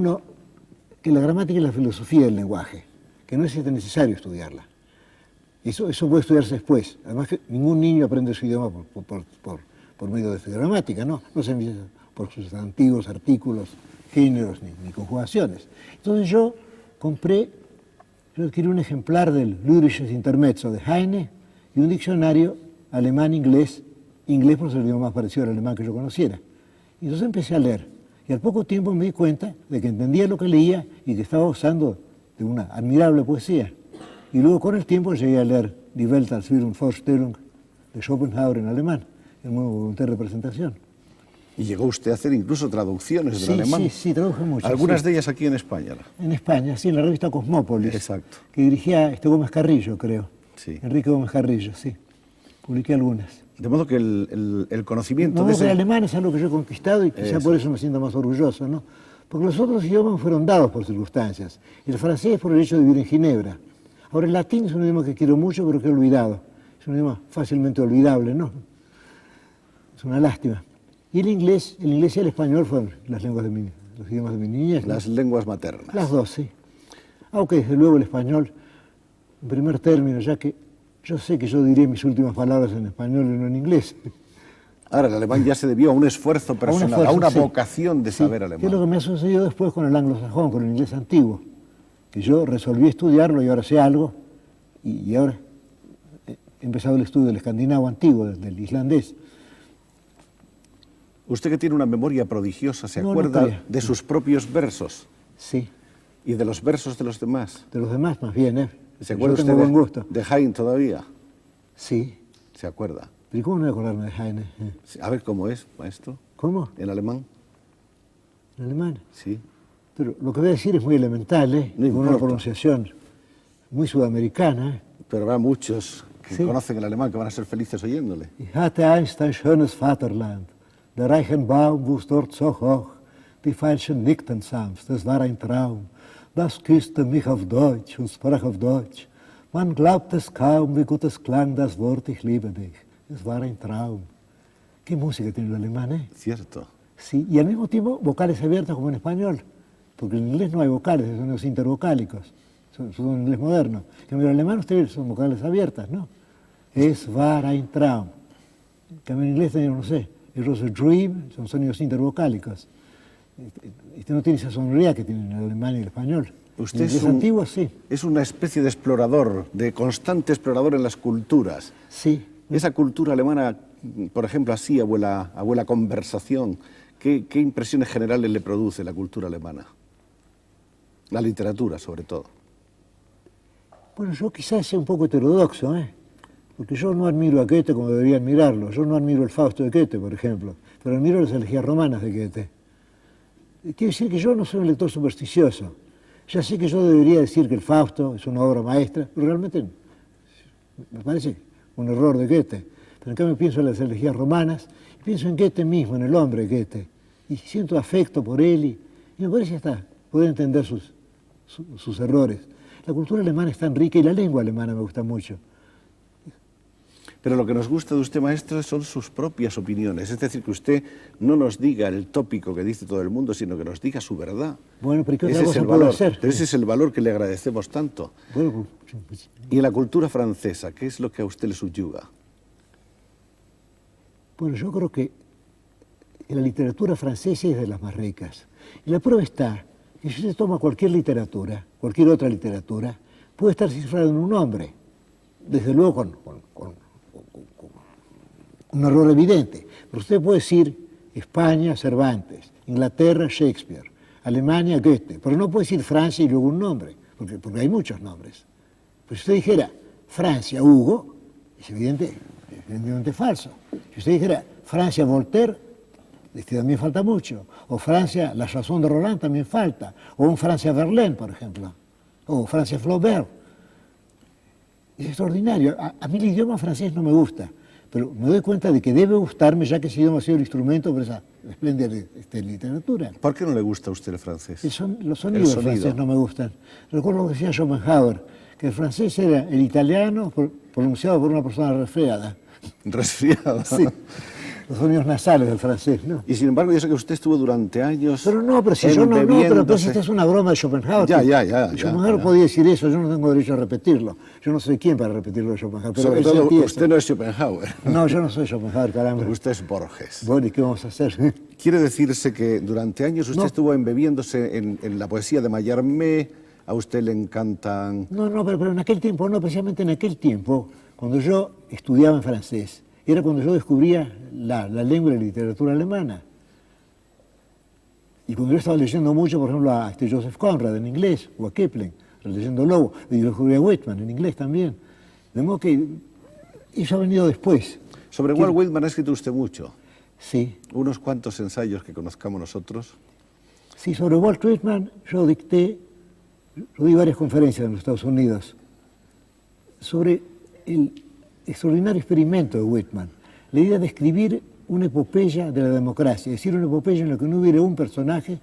la gramática es la filosofía del lenguaje, que no es necesario estudiarla. Eso puede estudiarse después. Además que ningún niño aprende su idioma por medio de su gramática, ¿no? No se empieza por sus antiguos artículos, géneros ni conjugaciones. Entonces yo adquirí un ejemplar del Lyrisches Intermezzo de Heine y un diccionario alemán-inglés por ser el idioma más parecido al alemán que yo conociera. Y entonces empecé a leer. Y al poco tiempo me di cuenta de que entendía lo que leía y que estaba gozando de una admirable poesía. Y luego con el tiempo llegué a leer Die Welt als Wirr und Vorstellung de Schopenhauer en alemán, en modo voluntad de representación. Y llegó usted a hacer incluso traducciones del alemán. Sí, traduje mucho. Algunas de ellas aquí en España. En España, sí, en la revista Cosmópolis. Exacto. Que dirigía Gómez Carrillo, creo. Sí. Enrique Gómez Carrillo, sí. Publiqué algunas. De modo que el conocimiento No, de ese... el alemán es algo que yo he conquistado y quizá por eso me siento más orgulloso, ¿no? Porque los otros idiomas fueron dados por circunstancias. El francés por el hecho de vivir en Ginebra. Ahora el latín es un idioma que quiero mucho, pero que he olvidado. Es un idioma fácilmente olvidable, ¿no? Es una lástima. Y el inglés y el español fueron los idiomas de mi niñez, ¿no? Las lenguas maternas. Las dos, sí. Aunque desde luego el español, en primer término, ya que yo sé que yo diré mis últimas palabras en español y no en inglés. Ahora, el alemán ya se debió a un esfuerzo personal, a una vocación de saber alemán. Que es lo que me ha sucedido después con el anglosajón, con el inglés antiguo, que yo resolví estudiarlo y ahora sé algo, y ahora he empezado el estudio del escandinavo antiguo, del islandés. Usted que tiene una memoria prodigiosa, ¿se acuerda de sus propios versos? Sí. ¿Y de los versos de los demás? De los demás, más bien, ¿eh? ¿Se acuerda usted buen gusto. de Heine todavía? Sí. ¿Se acuerda? ¿Pero cómo no voy a acordarme de Heine? A ver, ¿cómo es, maestro? ¿Cómo? ¿En alemán? ¿En alemán? Sí. Pero lo que voy a decir es muy elemental, ¿eh? No con una pronunciación muy sudamericana, ¿eh? Pero habrá muchos que Sí. conocen el alemán que van a ser felices oyéndole. Ich hatte einst ein schönes Vaterland, der Reichenbaum wuchs dort so hoch, die Veilchen nickten sanft, es war ein Traum. Das küsste mich auf Deutsch und sprach auf Deutsch. Man glaubt es kaum, wie gut es klang das Wort, ich liebe dich. Es war ein Traum. Qué música tiene el alemán, ¿eh? Cierto. Sí, y al mismo tiempo vocales abiertas como en español, porque en inglés no hay vocales, son los intervocálicos, son un inglés moderno. En el alemán ustedes son vocales abiertas, ¿no? Es war ein Traum. cambio en inglés tenía, no sé, el was a dream, son sonidos intervocálicos. No tiene esa sonoridad que tiene el alemán y el español. Usted es antiguo, sí. Es una especie de explorador, de constante explorador en las culturas. Sí. Esa cultura alemana, por ejemplo, así, abuela conversación, ¿qué impresiones generales le produce la cultura alemana? La literatura, sobre todo. Bueno, yo quizás sea un poco heterodoxo, porque yo no admiro a Goethe como debería admirarlo. Yo no admiro el Fausto de Goethe, por ejemplo, pero admiro las elegías romanas de Goethe. Quiere decir que yo no soy un lector supersticioso. Ya sé que yo debería decir que el Fausto es una obra maestra, pero realmente me parece un error de Goethe. Pero en cambio pienso en las elegías romanas, y pienso en Goethe mismo, en el hombre Goethe, y siento afecto por él, y me parece hasta poder entender sus errores. La cultura alemana es tan rica y la lengua alemana me gusta mucho. Pero lo que nos gusta de usted, maestro, son sus propias opiniones. Es decir, que usted no nos diga el tópico que dice todo el mundo, sino que nos diga su verdad. Bueno, pero ¿qué otra ese cosa es el puedo valor. hacer? Pero ese es el valor que le agradecemos tanto. Bueno, y en la cultura francesa, ¿qué es lo que a usted le subyuga? Bueno, yo creo que la literatura francesa es de las más ricas. Y la prueba está que si usted toma cualquier literatura, cualquier otra literatura, puede estar cifrado en un nombre. Desde luego con un error evidente. Pero usted puede decir España, Cervantes, Inglaterra, Shakespeare, Alemania, Goethe, pero no puede decir Francia y luego un nombre, porque hay muchos nombres. Pues si usted dijera Francia, Hugo, es evidentemente falso. Si usted dijera Francia, Voltaire, también falta mucho. O Francia, la Chanson de Roland también falta. O un Francia Verlaine, por ejemplo. O Francia Flaubert. Es extraordinario. A mí el idioma francés no me gusta, pero me doy cuenta de que debe gustarme, ya que ese idioma ha sido el instrumento para esa espléndida literatura. ¿Por qué no le gusta a usted el francés? Los sonidos del francés no me gustan. Recuerdo lo que decía Schopenhauer, que el francés era el italiano pronunciado por una persona resfriada. Resfriada. Sí. Los sonidos nasales del francés, ¿no? Y sin embargo, yo sé que usted estuvo durante años. Pero no, pero si yo no, pero pues esta es una broma de Schopenhauer. Schopenhauer podía decir eso, yo no tengo derecho a repetirlo. Yo no soy quien para repetirlo de Schopenhauer. Pero sobre todo, usted no es Schopenhauer. No, yo no soy Schopenhauer, caramba. Pero usted es Borges. Bueno, ¿y qué vamos a hacer? Quiere decirse que durante años usted estuvo embebiéndose en la poesía de Mallarmé, a usted le encantan. No, pero en aquel tiempo, no, precisamente en aquel tiempo, cuando yo estudiaba en francés, era cuando yo descubría la lengua y la literatura alemana. Y cuando yo estaba leyendo mucho, por ejemplo, a Joseph Conrad en inglés, o a Kipling, leyendo Lobo, y yo descubrí a Whitman en inglés también. De modo que eso ha venido después. Sobre Walt Whitman ha escrito usted mucho. Sí. Unos cuantos ensayos que conozcamos nosotros. Sí, sobre Walt Whitman yo di varias conferencias en los Estados Unidos sobre el extraordinario experimento de Whitman, la idea de escribir una epopeya de la democracia, es decir, una epopeya en la que no hubiera un personaje,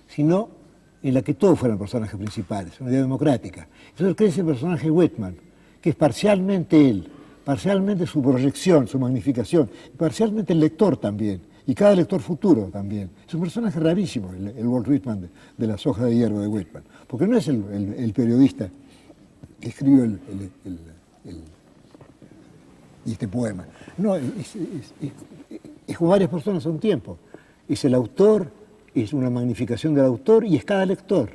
sino en la que todos fueran personajes principales, una idea democrática. Entonces crece el personaje Whitman, que es parcialmente él, parcialmente su proyección, su magnificación, y parcialmente el lector también, y cada lector futuro también. Es un personaje rarísimo, el Walt Whitman de las hojas de hierro de Whitman, porque no es el periodista que escribió este poema. No, es como varias personas a un tiempo. Es el autor, es una magnificación del autor y es cada lector.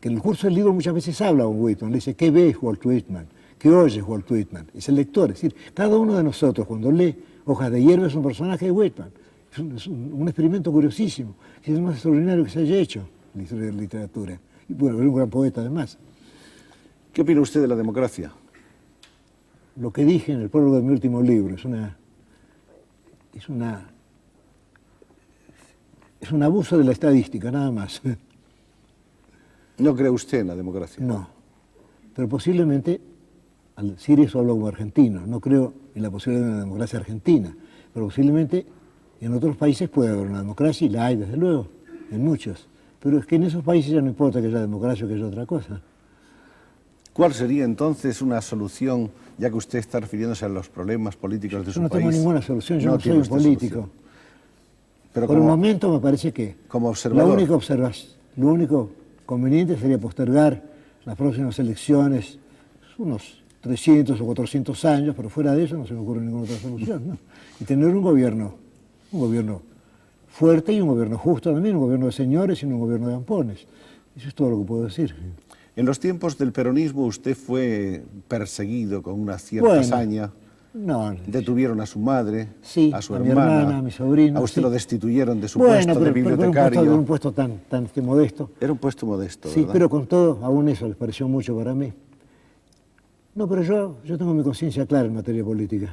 Que en el curso del libro muchas veces habla con Whitman, le dice, ¿qué ves Walt Whitman? ¿Qué oyes Walt Whitman? Es el lector, es decir, cada uno de nosotros cuando lee Hojas de hierro es un personaje de Whitman. Es un experimento curiosísimo, es el más extraordinario que se haya hecho en la historia de la literatura. Y bueno, es un gran poeta además. ¿Qué opina usted de la democracia? Lo que dije en el prólogo de mi último libro, es un abuso de la estadística, nada más. ¿No cree usted en la democracia? No, pero posiblemente, al decir eso hablo como argentino, no creo en la posibilidad de una democracia argentina, pero posiblemente en otros países puede haber una democracia, y la hay desde luego, en muchos, pero es que en esos países ya no importa que haya democracia o que haya otra cosa. ¿Cuál sería entonces una solución, ya que usted está refiriéndose a los problemas políticos de su país? Yo no tengo ninguna solución, yo no soy un político. Pero por el momento me parece que como observador, lo único conveniente sería postergar las próximas elecciones unos 300 o 400 años, pero fuera de eso no se me ocurre ninguna otra solución, ¿no? Y tener un gobierno fuerte y un gobierno justo también, un gobierno de señores y no un gobierno de ampones. Eso es todo lo que puedo decir. En los tiempos del peronismo usted fue perseguido con una cierta hazaña. No, detuvieron a su madre, sí, a su a mi hermana, a mi sobrino. A usted sí. Lo destituyeron de su puesto de bibliotecario. Era un puesto tan modesto. Era un puesto modesto, sí, ¿verdad? Pero con todo, aún eso les pareció mucho para mí. No, pero yo tengo mi conciencia clara en materia política.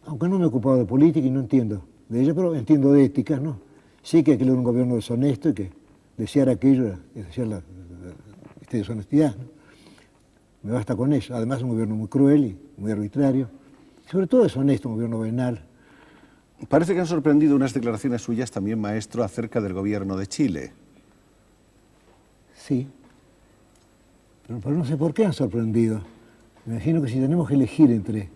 Aunque no me he ocupado de política y no entiendo de ella, pero entiendo de ética, ¿no? Sí que aquel era un gobierno deshonesto y que desear aquello es desear la deshonestidad, ¿no? Me basta con eso. Además es un gobierno muy cruel y muy arbitrario. Sobre todo deshonesto, un gobierno venal. Parece que han sorprendido unas declaraciones suyas también, maestro, acerca del gobierno de Chile. Sí. Pero no sé por qué han sorprendido. Me imagino que si tenemos que elegir entre...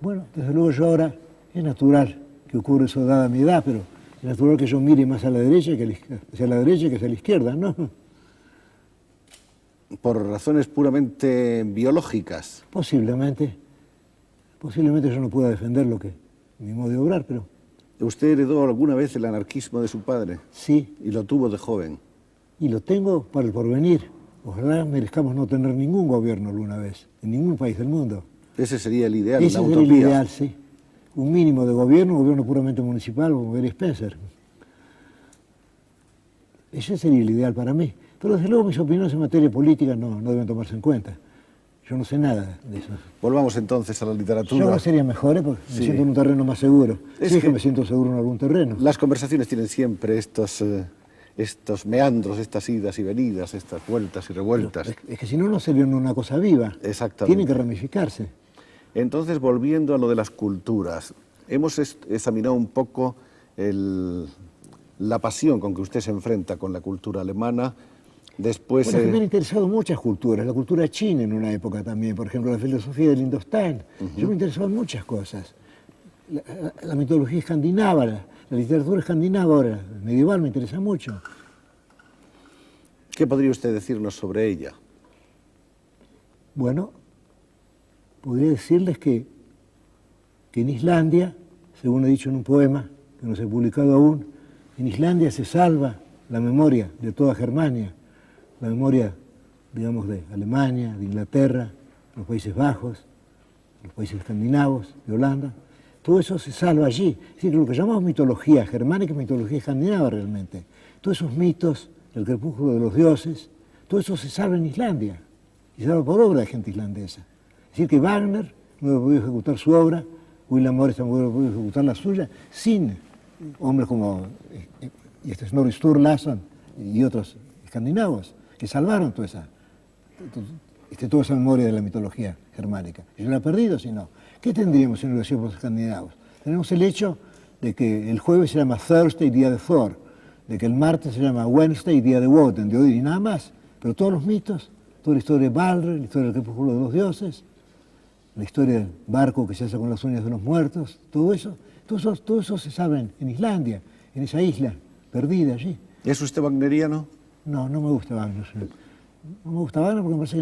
Bueno, desde luego yo ahora es natural que ocurra eso dada mi edad, pero es natural que yo mire más a la derecha que hacia la derecha que hacia la izquierda, ¿no? ¿Por razones puramente biológicas? Posiblemente. Posiblemente yo no pueda defender mi modo de obrar, pero... ¿Usted heredó alguna vez el anarquismo de su padre? Sí. Y lo tuvo de joven. Y lo tengo para el porvenir. Ojalá merezcamos no tener ningún gobierno alguna vez, en ningún país del mundo. Ese sería el ideal, Ese la sería utopía. el ideal, sí. Un mínimo de gobierno, un gobierno puramente municipal, como Gary Spencer. Ese sería el ideal para mí. Pero desde luego mis opiniones en materia política no deben tomarse en cuenta. Yo no sé nada de eso. Volvamos entonces a la literatura. Yo sería mejor, porque me siento en un terreno más seguro. Es que me siento seguro en algún terreno. Las conversaciones tienen siempre estos meandros, estas idas y venidas, estas vueltas y revueltas. Pero es que si no, no sería una cosa viva. Exactamente. Tienen que ramificarse. Entonces, volviendo a lo de las culturas, hemos examinado un poco la pasión con que usted se enfrenta con la cultura alemana. Después, bueno, me han interesado muchas culturas, la cultura china en una época también, por ejemplo, la filosofía del Indostán. Yo me interesaba en muchas cosas. La mitología escandinava, la literatura escandinava ahora, medieval, me interesa mucho. ¿Qué podría usted decirnos sobre ella? Bueno, podría decirles que en Islandia, según he dicho en un poema que no se ha publicado aún, en Islandia se salva la memoria de toda Germania, la memoria, digamos, de Alemania, de Inglaterra, los Países Bajos, los países escandinavos, de Holanda. Todo eso se salva allí. Es decir, lo que llamamos mitología germánica es mitología escandinava realmente. Todos esos mitos, el crepúsculo de los dioses, todo eso se salva en Islandia. Y se salva por obra de gente islandesa. Es decir, que Wagner no hubiera podido ejecutar su obra, William Morris tampoco hubiera podido ejecutar la suya, sin hombres como Snorri Sturlason y otros escandinavos, que salvaron toda esa memoria de la mitología germánica. Yo la he perdido, si no. ¿Qué tendríamos si no lo hacíamos los escandinavos? Tenemos el hecho de que el jueves se llama Thursday, día de Thor, de que el martes se llama Wednesday, día de Woden, de Odin y nada más. Pero todos los mitos, toda la historia de Balder, la historia del crepúsculo de los dioses, la historia del barco que se hace con las uñas de los muertos, todo eso se sabe en Islandia, en esa isla perdida allí. ¿Es usted wagneriano? No me gusta Wagner. No me gusta Wagner porque me parece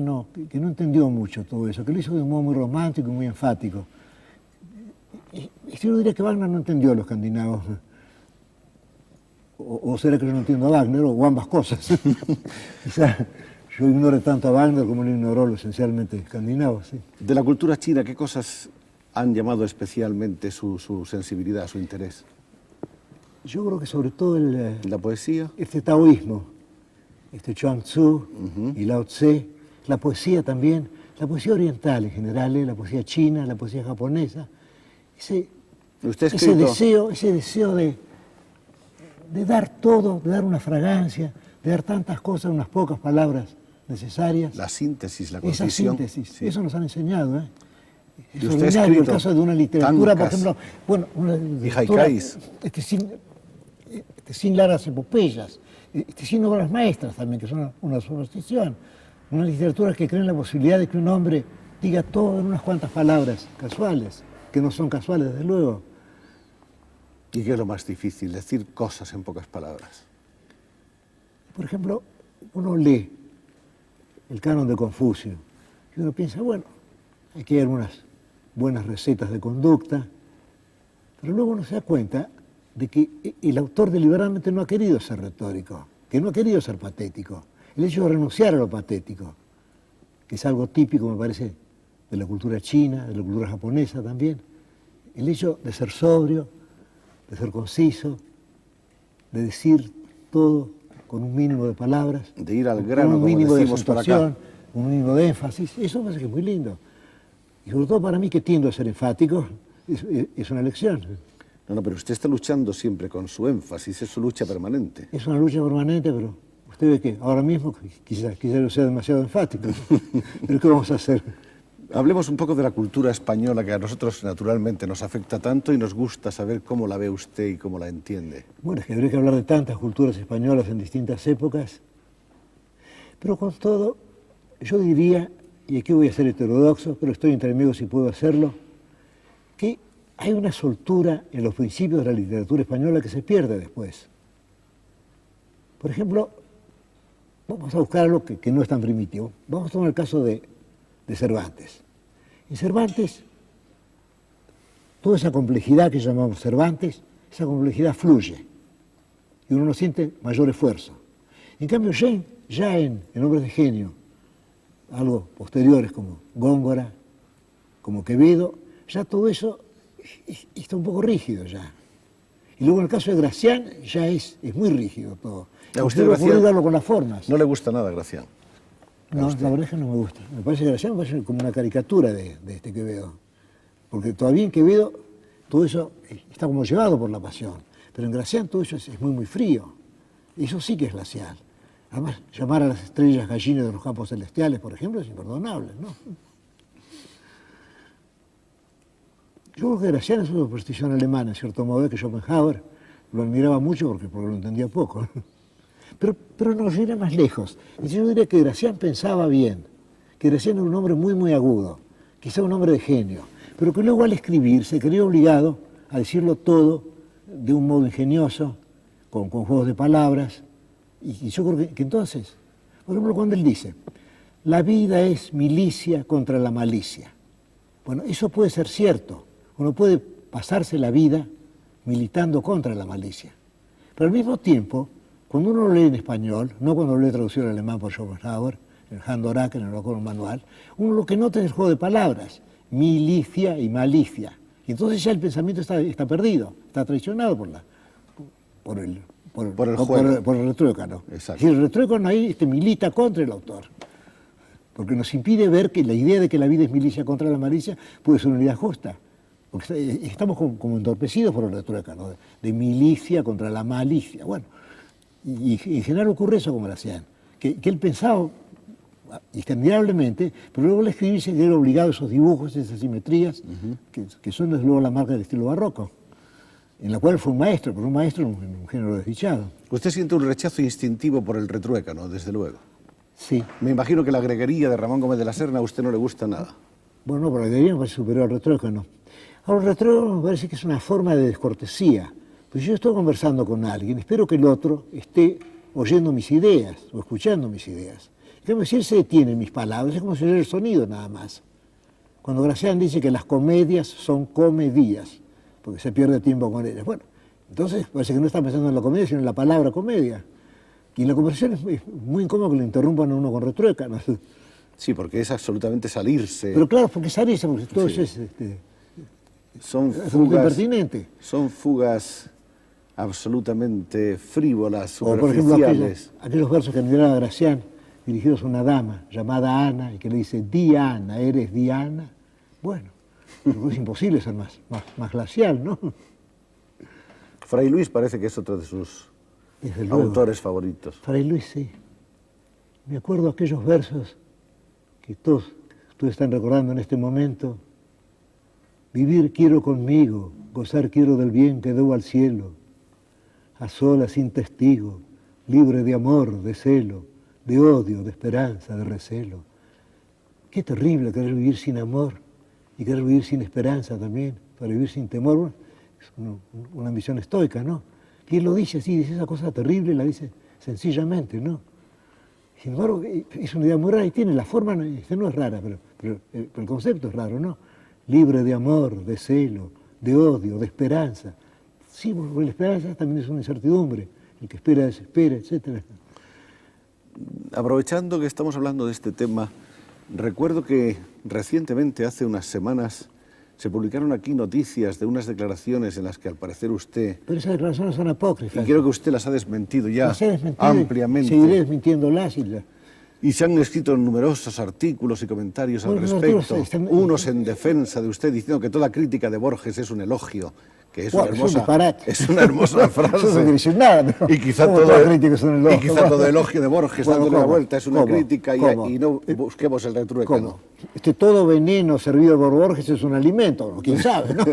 que no entendió mucho todo eso, que lo hizo de un modo muy romántico y muy enfático. Y yo diría que Wagner no entendió a los escandinavos. O será que yo no entiendo a Wagner, o ambas cosas. Quizá yo ignore tanto a Wagner como él ignoró lo esencialmente escandinavo. Sí. De la cultura china, ¿qué cosas han llamado especialmente su sensibilidad, su interés? Yo creo que sobre todo ¿La poesía? Este taoísmo, este Chuang Tzu y Lao Tse, la poesía también, la poesía oriental en general, la poesía china, la poesía japonesa, ese deseo de dar todo, de dar una fragancia, de dar tantas cosas, unas pocas palabras necesarias. La síntesis, la concisión. Esa síntesis, sí. Eso nos han enseñado. Es y usted ordinario el caso de una literatura, tankas, por ejemplo, bueno, una literatura sin largas epopeyas, sin obras maestras también, que son una superstición. Una literatura que cree en la posibilidad de que un hombre diga todo en unas cuantas palabras casuales, que no son casuales, desde luego. ¿Y qué es lo más difícil? Decir cosas en pocas palabras. Por ejemplo, uno lee el canon de Confucio, Y uno piensa, bueno, aquí hay algunas buenas recetas de conducta, pero luego uno se da cuenta de que el autor deliberadamente no ha querido ser retórico, que no ha querido ser patético. El hecho de renunciar a lo patético, que es algo típico, me parece, de la cultura china, de la cultura japonesa también. El hecho de ser sobrio, de ser conciso, de decir todo con un mínimo de palabras. De ir al grano, con un mínimo como de decimos por acá. Un mínimo de énfasis. Eso me parece que es muy lindo. Y sobre todo para mí, que tiendo a ser enfático, es una lección. No, pero usted está luchando siempre con su énfasis, es su lucha permanente. Es una lucha permanente, pero usted ve que ahora mismo quizás yo sea demasiado enfático. Pero ¿qué vamos a hacer? Hablemos un poco de la cultura española, que a nosotros naturalmente nos afecta tanto y nos gusta saber cómo la ve usted y cómo la entiende. Bueno, es que habría que hablar de tantas culturas españolas en distintas épocas, pero con todo, yo diría, y aquí voy a ser heterodoxo, pero estoy entre amigos y puedo hacerlo, que hay una soltura en los principios de la literatura española que se pierde después. Por ejemplo, vamos a buscar algo que no es tan primitivo. Vamos a tomar el caso de Cervantes. En Cervantes, toda esa complejidad que llamamos Cervantes, esa complejidad fluye y uno no siente mayor esfuerzo. En cambio, ya en Hombres de Genio, algo posteriores como Góngora, como Quevedo, ya todo eso está un poco rígido ya. Y luego en el caso de Gracián ya es muy rígido todo. ¿A usted no Gracián darlo con las formas. no le gusta nada, Gracián? No, la verdad es que no me gusta. Me parece que Gracián me parece como una caricatura de este Quevedo. Porque todavía en Quevedo todo eso está como llevado por la pasión. Pero en Gracián todo eso es muy, muy frío. Eso sí que es glacial. Además, llamar a las estrellas gallinas de los campos celestiales, por ejemplo, es imperdonable, ¿no? Yo creo que Gracián es una superstición alemana, en cierto modo, que Schopenhauer lo admiraba mucho porque lo entendía poco. Pero nos irá más lejos. Y yo diría que Gracián pensaba bien, que Gracián era un hombre muy, muy agudo, quizá un hombre de genio, pero que luego al escribir se creía obligado a decirlo todo de un modo ingenioso, con juegos de palabras. Y yo creo que entonces, por ejemplo, cuando él dice, la vida es milicia contra la malicia. Bueno, eso puede ser cierto. Uno puede pasarse la vida militando contra la malicia. Pero al mismo tiempo, cuando uno lo lee en español, no cuando lo lee traducido al alemán por Schopenhauer, en Handorach, en el Acuerdo Manual, uno lo que nota es el juego de palabras, milicia y malicia. Y entonces ya el pensamiento está perdido, está traicionado por el retruécano. Exacto. Y el retruécano ahí milita contra el autor. Porque nos impide ver que la idea de que la vida es milicia contra la malicia puede ser una idea justa. Porque estamos como entorpecidos por el retruécano, de milicia contra la malicia. Bueno, y en general ocurre eso con Gracián, que él pensaba admirablemente, pero luego al escribirse que era obligado a esos dibujos, esas simetrías, que son desde luego la marca del estilo barroco, en la cual fue un maestro, pero un maestro en un género desdichado. Usted siente un rechazo instintivo por el retruécano, desde luego. Sí. Me imagino que la greguería de Ramón Gómez de la Serna a usted no le gusta nada. Bueno, no, pero la greguería me parece superior al retruécano. Ahora, el retruécano me parece que es una forma de descortesía. Pues yo estoy conversando con alguien, espero que el otro esté oyendo mis ideas o escuchando mis ideas. En cambio, si él se detiene en mis palabras, es como si oyera el sonido nada más. Cuando Gracián dice que las comedias son comedias, porque se pierde tiempo con ellas. Bueno, entonces parece que no está pensando en la comedia, sino en la palabra comedia. Y en la conversación es muy incómodo que le interrumpan a uno con retruécanos. Sí, porque es absolutamente salirse. Pero claro, porque salirse, porque todo eso es son absolutamente impertinente. Son fugas absolutamente frívolas, O por ejemplo superficiales. aquellos versos que admiraba Gracián, dirigidos a una dama llamada Ana, y que le dice, Diana, ¿eres Diana? Bueno, es imposible ser más glacial, ¿no? Fray Luis parece que es otro de sus autores favoritos. Fray Luis, sí. Me acuerdo aquellos versos que todos ustedes están recordando en este momento. Vivir quiero conmigo, gozar quiero del bien que debo al cielo, a solas sin testigo, libre de amor, de celo, de odio, de esperanza, de recelo. Qué terrible querer vivir sin amor y querer vivir sin esperanza también, para vivir sin temor. Bueno, es una ambición estoica, ¿no? Y él lo dice así, dice esa cosa terrible, la dice sencillamente, ¿no? Sin embargo, es una idea muy rara y tiene la forma, no es rara, pero el concepto es raro, ¿no? Libre de amor, de celo, de odio, de esperanza. Sí, porque la esperanza también es una incertidumbre. El que espera desespera, etc. Aprovechando que estamos hablando de este tema, recuerdo que recientemente, hace unas semanas, se publicaron aquí noticias de unas declaraciones en las que al parecer usted... Pero esas declaraciones son apócrifas. Y creo que usted las ha desmentido ya ampliamente. Seguiré desmintiéndolas. Y se han escrito numerosos artículos y comentarios al respecto, unos en defensa de usted, diciendo que toda crítica de Borges es un elogio, que es una hermosa frase. Eso no dice nada, pero y quizá todo elogio de Borges, dándole la vuelta, es una crítica y no busquemos el retruécano. Todo veneno servido por Borges es un alimento, quién sabe, ¿no?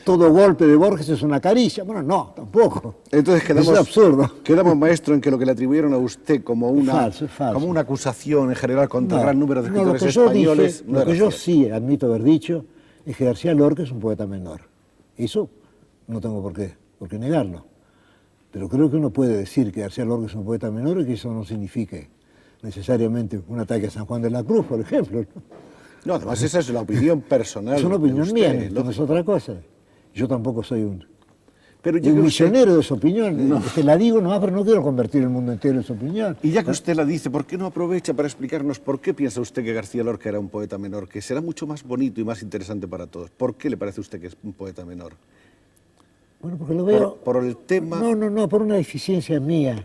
Todo golpe de Borges es una caricia. Bueno, no, tampoco. Entonces es absurdo. Quedamos, maestro, en que lo que le atribuyeron a usted como una, es falso. Como una acusación en general contra el gran número de escritores españoles. Lo que yo sí admito haber dicho es que García Lorca es un poeta menor. Eso no tengo por qué negarlo. Pero creo que uno puede decir que García Lorca es un poeta menor y que eso no signifique necesariamente un ataque a San Juan de la Cruz, por ejemplo. No, además esa es la opinión personal. Es una opinión mía, no es otra cosa. Yo tampoco soy un misionero de su opinión. No. La digo nomás, pero no quiero convertir el mundo entero en su opinión. Y ya que usted la dice, ¿por qué no aprovecha para explicarnos por qué piensa usted que García Lorca era un poeta menor, que será mucho más bonito y más interesante para todos? ¿Por qué le parece a usted que es un poeta menor? Bueno, porque lo veo... ¿Por el tema? No, por una deficiencia mía.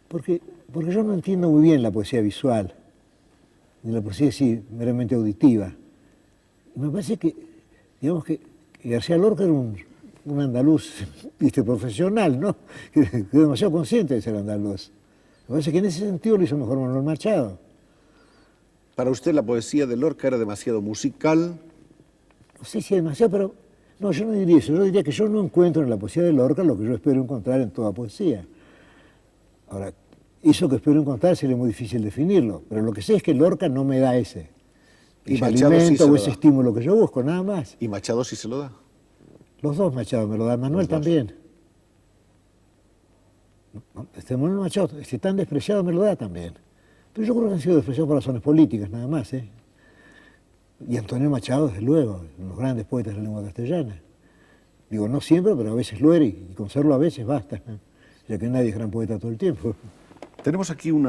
Porque yo no entiendo muy bien la poesía visual, ni la poesía así meramente auditiva. Y me parece que, digamos que García Lorca era un andaluz profesional, ¿no? Que demasiado consciente de ser andaluz. Me parece que en ese sentido lo hizo mejor Manuel Machado. ¿Para usted la poesía de Lorca era demasiado musical? No sé si demasiado, pero... No, yo no diría eso. Yo diría que yo no encuentro en la poesía de Lorca lo que yo espero encontrar en toda poesía. Ahora, eso que espero encontrar sería muy difícil definirlo, pero lo que sé es que Lorca no me da ese alimento o ese estímulo que yo busco, nada más. ¿Y Machado sí se lo da? Los dos Machado me lo dan, Manuel también. Manuel Machado, tan despreciado me lo da también. Pero yo creo que han sido despreciados por razones políticas, nada más, ¿eh? Y Antonio Machado, desde luego, uno de los grandes poetas de la lengua castellana. Digo, no siempre, pero a veces lo era, y con serlo a veces basta, ¿no? Ya que nadie es gran poeta todo el tiempo. Tenemos aquí un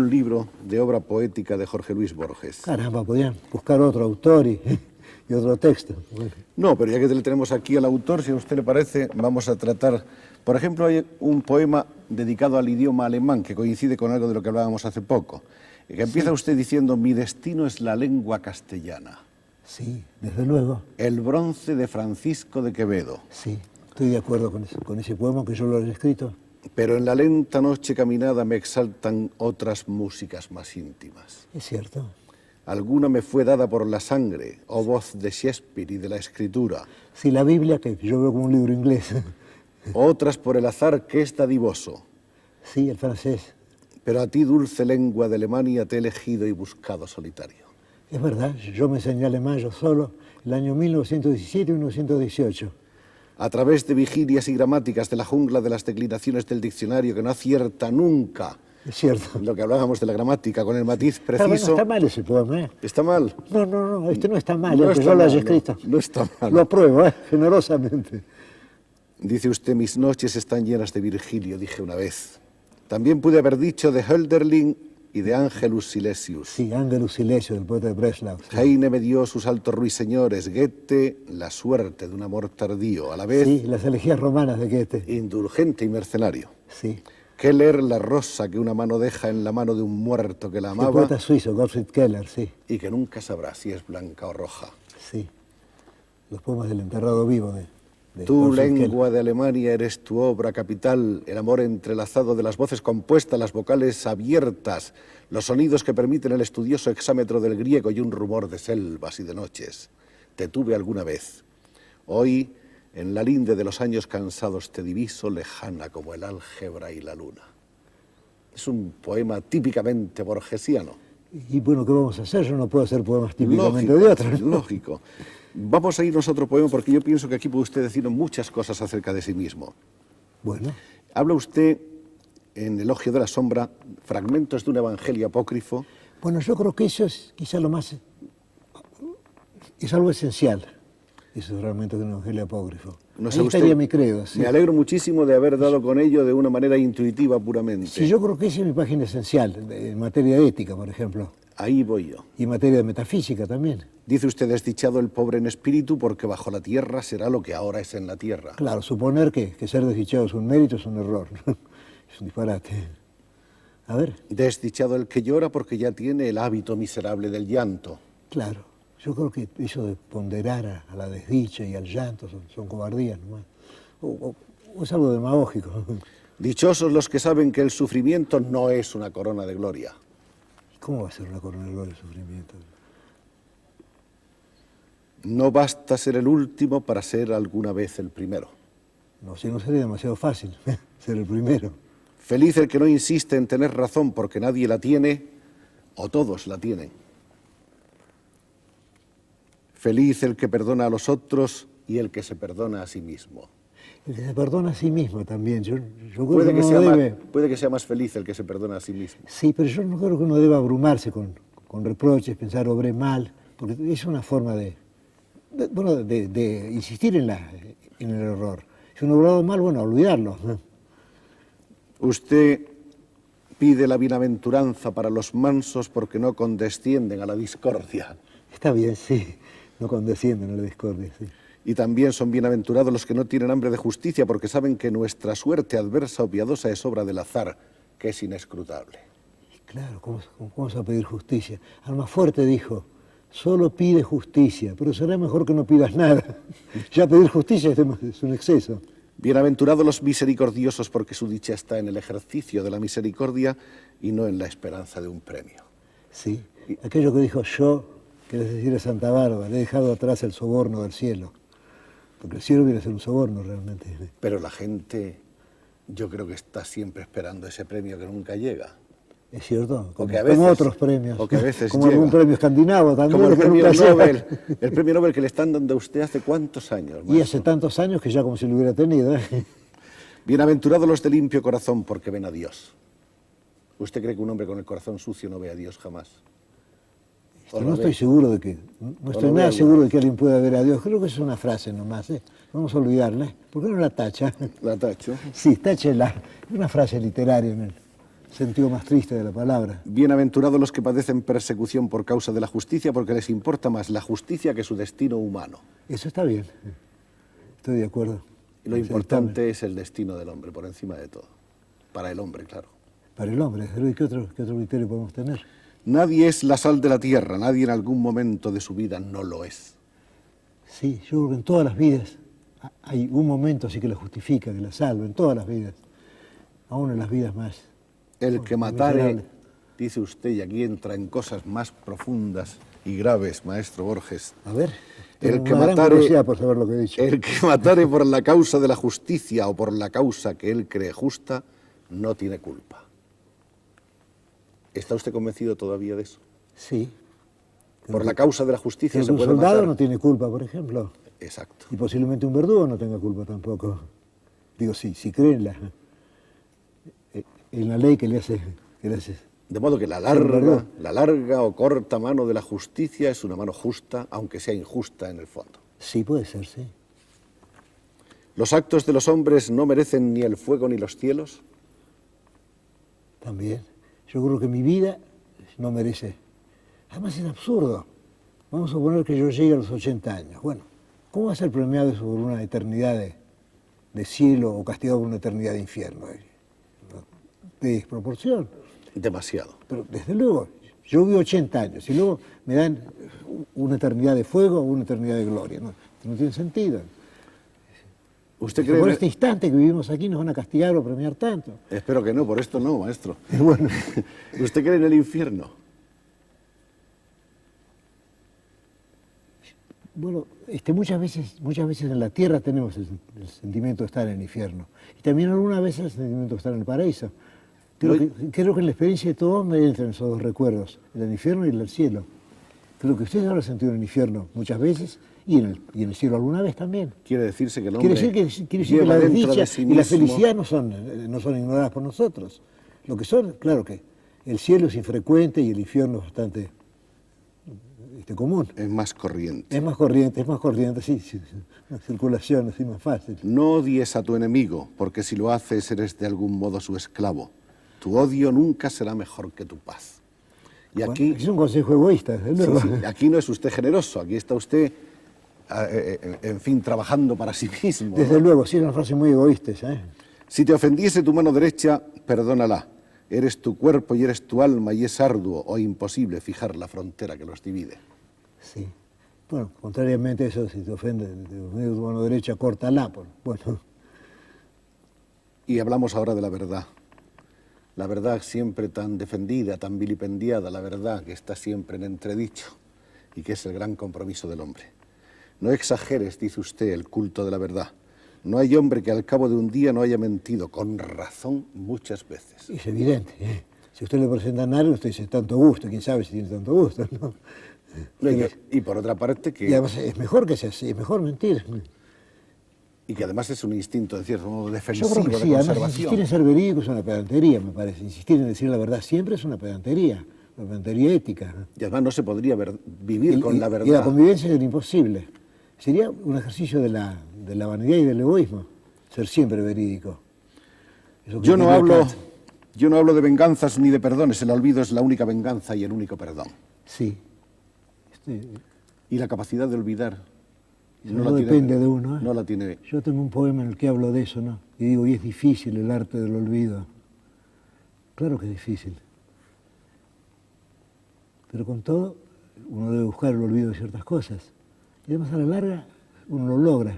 libro de obra poética de Jorge Luis Borges. Caramba, podían buscar otro autor y otro texto. Bueno. No, pero ya que le tenemos aquí al autor, si a usted le parece, vamos a tratar... Por ejemplo, hay un poema dedicado al idioma alemán, que coincide con algo de lo que hablábamos hace poco, que empieza usted diciendo, mi destino es la lengua castellana. Sí, desde luego. El bronce de Francisco de Quevedo. Sí, estoy de acuerdo con ese poema, que yo lo he escrito. Pero en la lenta noche caminada me exaltan otras músicas más íntimas. Es cierto. Alguna me fue dada por la sangre, o voz de Shakespeare y de la escritura. Sí, la Biblia, que yo veo como un libro inglés. Otras por el azar que es dadivoso. Sí, el francés. Pero a ti, dulce lengua de Alemania, te he elegido y buscado solitario. Es verdad, yo me enseñé alemán yo solo, el año 1917 y 1918. A través de vigilias y gramáticas de la jungla de las declinaciones del diccionario que no acierta nunca. Es cierto. Lo que hablábamos de la gramática, con el matiz preciso. No está mal ese poema, ¿eh? ¿Está mal? No, este no está mal, no está yo lo haya escrito. No está mal. Lo apruebo, generosamente. Dice usted, mis noches están llenas de Virgilio, dije una vez. También pude haber dicho de Hölderlin y de Angelus Silesius. Sí, Angelus Silesius, el poeta de Breslau. Sí. Heine me dio sus altos ruiseñores, Goethe, la suerte de un amor tardío, a la vez... Sí, las elegías romanas de Goethe. Indulgente y mercenario. Sí. Keller, la rosa que una mano deja en la mano de un muerto que la amaba. El poeta suizo, Gottfried Keller, sí. Y que nunca sabrá si es blanca o roja. Sí. Los poemas del enterrado vivo de Tu lengua de Alemania eres tu obra capital, el amor entrelazado de las voces compuestas, las vocales abiertas, los sonidos que permiten el estudioso exámetro del griego y un rumor de selvas y de noches. Te tuve alguna vez. Hoy, en la linde de los años cansados, te diviso lejana como el álgebra y la luna. Es un poema típicamente borgesiano. Y bueno, ¿qué vamos a hacer? Yo no puedo hacer poemas típicamente de otros, ¿no? Lógico. Vamos a irnos a otro poema porque yo pienso que aquí puede usted decirnos muchas cosas acerca de sí mismo. Bueno. Habla usted en Elogio de la Sombra fragmentos de un evangelio apócrifo. Bueno, yo creo que eso es quizá lo más... es algo esencial, esos fragmentos de un evangelio apócrifo. No sé Ahí usted, estaría mi credo. Sí. Me alegro muchísimo de haber dado con ello de una manera intuitiva puramente. Sí, yo creo que esa es mi página esencial, en materia de ética, por ejemplo. Ahí voy yo. Y en materia de metafísica también. Dice usted, desdichado el pobre en espíritu, porque bajo la tierra será lo que ahora es en la tierra. Claro, suponer que ser desdichado es un mérito es un error. Es un disparate. A ver. Desdichado el que llora, porque ya tiene el hábito miserable del llanto. Claro, yo creo que eso de ponderar a la desdicha y al llanto son cobardías nomás. O es algo demagógico. Dichosos los que saben que el sufrimiento no es una corona de gloria. ¿Cómo va a ser una corona de gloria el sufrimiento? No basta ser el último para ser alguna vez el primero. No, si no sería demasiado fácil ser el primero. Feliz el que no insiste en tener razón porque nadie la tiene o todos la tienen. Feliz el que perdona a los otros y el que se perdona a sí mismo. El que se perdona a sí mismo también. Yo creo Puede que, uno sea debe... puede que sea más feliz el que se perdona a sí mismo. Sí, pero yo no creo que uno deba abrumarse con reproches, pensar obré mal, porque es una forma de insistir en el error. Si uno ha obrado mal, bueno, olvidarlo. Usted pide la bienaventuranza para los mansos porque no condescienden a la discordia. Está bien, sí, no condescienden a la discordia, sí. Y también son bienaventurados los que no tienen hambre de justicia porque saben que nuestra suerte adversa o piadosa es obra del azar, que es inescrutable. Claro, ¿cómo vamos a pedir justicia? Almafuerte dijo, solo pide justicia, pero será mejor que no pidas nada. Ya pedir justicia es un exceso. Bienaventurados los misericordiosos porque su dicha está en el ejercicio de la misericordia y no en la esperanza de un premio. Sí, aquello que dijo yo, que es decir a Santa Bárbara, he dejado atrás el soborno del cielo. Porque el cielo viene a ser un soborno realmente. Pero la gente, yo creo que está siempre esperando ese premio que nunca llega. Es cierto, como a veces, otros premios. o que a veces como llega. algún premio escandinavo también. Como el que premio nunca Nobel, llega. el premio Nobel que le están dando a usted hace cuántos años. Y hace tantos años que ya como si lo hubiera tenido. Bienaventurados los de limpio corazón porque ven a Dios. ¿Usted cree que un hombre con el corazón sucio no ve a Dios jamás? No estoy seguro de que, no estoy nada seguro de que alguien pueda ver a Dios. Creo que es una frase nomás, ¿eh? Vamos a olvidarla. ¿Por qué no la tacha? La tacho. Sí, táchela. Es una frase literaria en el sentido más triste de la palabra. Bienaventurados los que padecen persecución por causa de la justicia, porque les importa más la justicia que su destino humano. Eso está bien. Estoy de acuerdo. Y lo importante es el destino del hombre, por encima de todo. Para el hombre, claro. Para el hombre, ¿y qué otro criterio podemos tener? Nadie es la sal de la tierra, nadie en algún momento de su vida no lo es. Sí, yo creo que en todas las vidas hay un momento así que la justifica, que la salva, en todas las vidas. Aún en las vidas más... El que matare, dice usted, y aquí entra en cosas más profundas y graves, maestro Borges. A ver, el que una gran matare, curiosidad por saber lo que he dicho. El que matare por la causa de la justicia o por la causa que él cree justa, no tiene culpa. ¿Está usted convencido todavía de eso? Sí. Por la causa de la justicia se un puede soldado matar. no tiene culpa, por ejemplo. Exacto. Y posiblemente un verdugo no tenga culpa tampoco. Digo, sí, si cree en la ley que le hace... De modo que la larga o corta mano de la justicia es una mano justa, aunque sea injusta en el fondo. Sí, puede ser, sí. ¿Los actos de los hombres no merecen ni el fuego ni los cielos? También. Yo creo que mi vida no merece. Además es absurdo. Vamos a suponer que yo llegue a los 80 años. Bueno, ¿cómo va a ser premiado eso por una eternidad de cielo o castigado por una eternidad de infierno? De desproporción. Demasiado. Pero desde luego, yo vivo 80 años y luego me dan una eternidad de fuego o una eternidad de gloria. No tiene sentido. ¿Usted cree por este instante que vivimos aquí nos van a castigar o premiar tanto? Espero que no, por esto no, maestro. Bueno. ¿Usted cree en el infierno? Bueno, muchas veces en la tierra tenemos el sentimiento de estar en el infierno. Y también algunas veces el sentimiento de estar en el paraíso. Creo que en la experiencia de todo hombre entran esos dos recuerdos, el del infierno y el del cielo. Creo que usted habrá sentido en el infierno muchas veces Y en el cielo alguna vez también. Quiere decirse que el hombre Quiere decir que lleva la dentro desdicha de sí y la mismo- felicidad no son ignoradas por nosotros. Lo que son, claro que el cielo es infrecuente y el infierno es bastante común. Es más corriente. Es más corriente, sí, la circulación es más fácil. No odies a tu enemigo, porque si lo haces eres de algún modo su esclavo. Tu odio nunca será mejor que tu paz. Y aquí, Bueno, es un consejo egoísta, desde sí, luego. sí, aquí no es usted generoso, aquí está usted, en fin, trabajando para sí mismo, ¿no? Desde luego, sí, es una frase muy egoísta esa, ¿eh? Si te ofendiese tu mano derecha, perdónala. Eres tu cuerpo y eres tu alma y es arduo o imposible fijar la frontera que los divide. Sí. Bueno, contrariamente a eso, si te ofende tu mano derecha, córtala. Bueno, Y hablamos ahora de la verdad. La verdad siempre tan defendida, tan vilipendiada, la verdad que está siempre en entredicho y que es el gran compromiso del hombre. No exageres, dice usted, el culto de la verdad. No hay hombre que al cabo de un día no haya mentido, con razón muchas veces. es evidente, ¿eh? Si usted le presenta a alguien, usted dice tanto gusto, quién sabe si tiene tanto gusto, ¿no? Y por otra parte Y además es mejor que sea así, es mejor mentir. y que además es un instinto, en cierto modo, Yo defensivo, creo que de sí, además insistir conservación. en ser verídico es una pedantería, me parece. Insistir en decir la verdad siempre es una pedantería ética, ¿no? Y además no se podría vivir con la verdad. Y la convivencia es imposible. Sería un ejercicio de la vanidad y del egoísmo, ser siempre verídico. Eso que Yo no quería hablo, Kant. yo no hablo de venganzas ni de perdones. El olvido es la única venganza y el único perdón. Sí. Y la capacidad de olvidar Eso no depende de uno, ¿eh? No la tiene. Yo tengo un poema en el que hablo de eso, ¿no? Y digo, y es difícil el arte del olvido. Claro que es difícil. Pero con todo, uno debe buscar el olvido de ciertas cosas. Y además a la larga uno lo logra.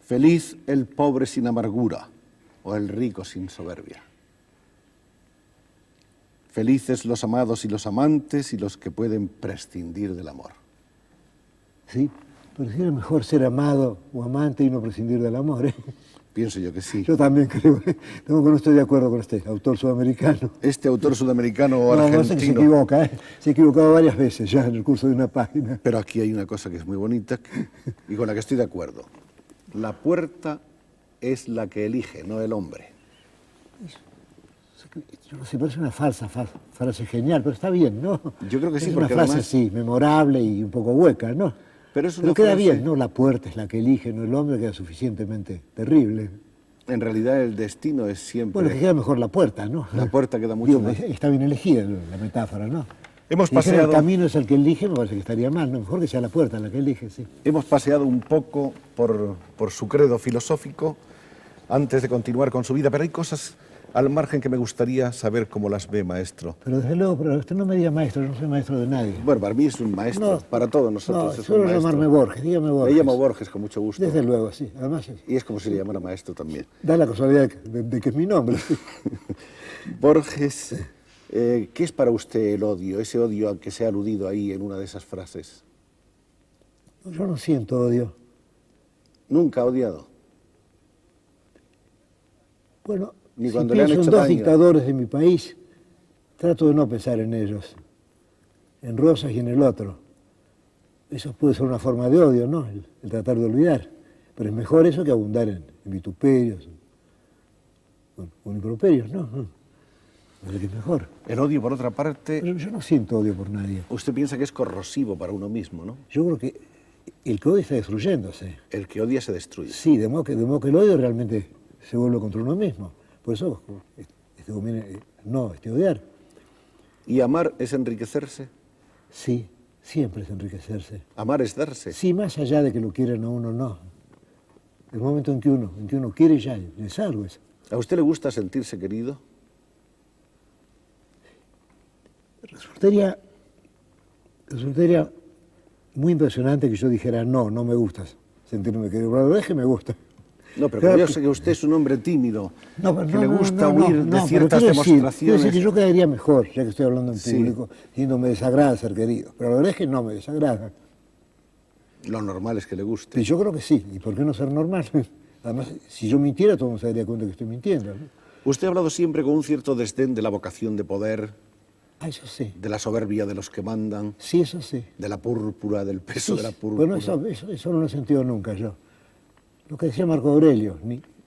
Feliz el pobre sin amargura o el rico sin soberbia. Felices los amados y los amantes y los que pueden prescindir del amor. ¿Sí? Pero si era mejor ser amado o amante y no prescindir del amor, ¿eh? Pienso yo que sí. Yo también creo, tengo que no estoy de acuerdo con este autor sudamericano. Este autor sudamericano o No, argentino. no sé que se equivoca, ¿eh? Se ha equivocado varias veces ya en el curso de una página. Pero aquí hay una cosa que es muy bonita y con la que estoy de acuerdo. La puerta es la que elige, no el hombre. Yo no sé, parece una frase genial, pero está bien, ¿no? Yo creo que sí, es una porque frase además- sí, memorable y un poco hueca, ¿no? Pero es una queda frase- bien, ¿no? La puerta es la que elige, no el hombre, queda suficientemente terrible. En realidad el destino es siempre... Bueno, que queda mejor la puerta, ¿no? La puerta queda mucho Digo, más. está bien elegida la metáfora, ¿no? Hemos Si dijera paseado- el camino es el que elige, me parece que estaría mal, ¿no? Mejor que sea la puerta la que elige, sí. Hemos paseado un poco por su credo filosófico antes de continuar con su vida, pero hay cosas al margen que me gustaría saber cómo las ve, maestro. Pero desde luego, pero usted no me diga maestro, yo no soy maestro de nadie. Bueno, para mí es un maestro, No, para todos nosotros no, es un suelo maestro. llamarme Borges, dígame Borges. Me llamo Borges con mucho gusto. Desde luego, sí. Además, Y es como si le llamara maestro también. da la casualidad de que es mi nombre. Borges, ¿qué es para usted el odio? Ese odio al que se ha aludido ahí en una de esas frases. Yo no siento odio. Nunca ha odiado. Bueno, Ni si cuando le han pienso en hecho dos daño. dictadores de mi país, trato de no pensar en ellos, en Rosas y en el otro. Eso puede ser una forma de odio, ¿no? El tratar de olvidar. Pero es mejor eso que abundar en vituperios, o en improperios, ¿no? Parece que es mejor. El odio, por otra parte, Pero yo no siento odio por nadie. usted piensa que es corrosivo para uno mismo, ¿no? Yo creo que el que odia está destruyéndose. El que odia se destruye. Sí, de modo que el odio realmente se vuelve contra uno mismo. Por eso conviene no odiar. ¿Y amar es enriquecerse? Sí, siempre es enriquecerse. Amar es darse. Sí, más allá de que lo quieran a uno, no. El momento en que uno quiere ya es algo eso. ¿A usted le gusta sentirse querido? Resultaría muy impresionante que yo dijera, no me gusta sentirme querido. Pero la verdad es que me gusta. No, pero Claro como yo que- sé que usted es un hombre tímido, No, pero que le gusta huir de pero ciertas quiero decir demostraciones. que yo quedaría mejor, ya que estoy hablando en Sí. público, diciendo me desagrada ser querido. Pero la verdad es que no me desagrada. Lo normal es que le guste. Y yo creo que sí. ¿Y por qué no ser normal? Además, si yo mintiera, todo el mundo se daría cuenta que estoy mintiendo, ¿no? Usted ha hablado siempre con un cierto desdén de la vocación de poder, Ah, eso sí. de la soberbia de los que mandan, Sí, eso sí. de la púrpura, del peso de la púrpura. Bueno, eso no lo he sentido nunca yo. Lo que decía Marco Aurelio,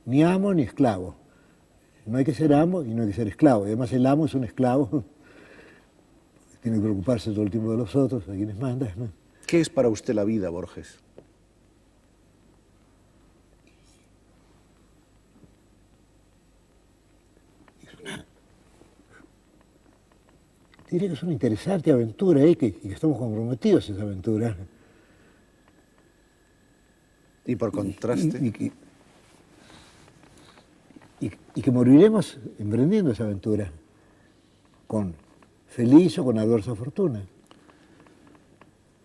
ni amo ni esclavo. No hay que ser amo y no hay que ser esclavo. Y además el amo es un esclavo. Tiene que preocuparse todo el tiempo de los otros, a quienes manda, ¿no? ¿Qué es para usted la vida, Borges? Diría que es una interesante aventura y que estamos comprometidos a esa aventura. Y por contraste, Y que moriremos emprendiendo esa aventura, con feliz o con adversa fortuna.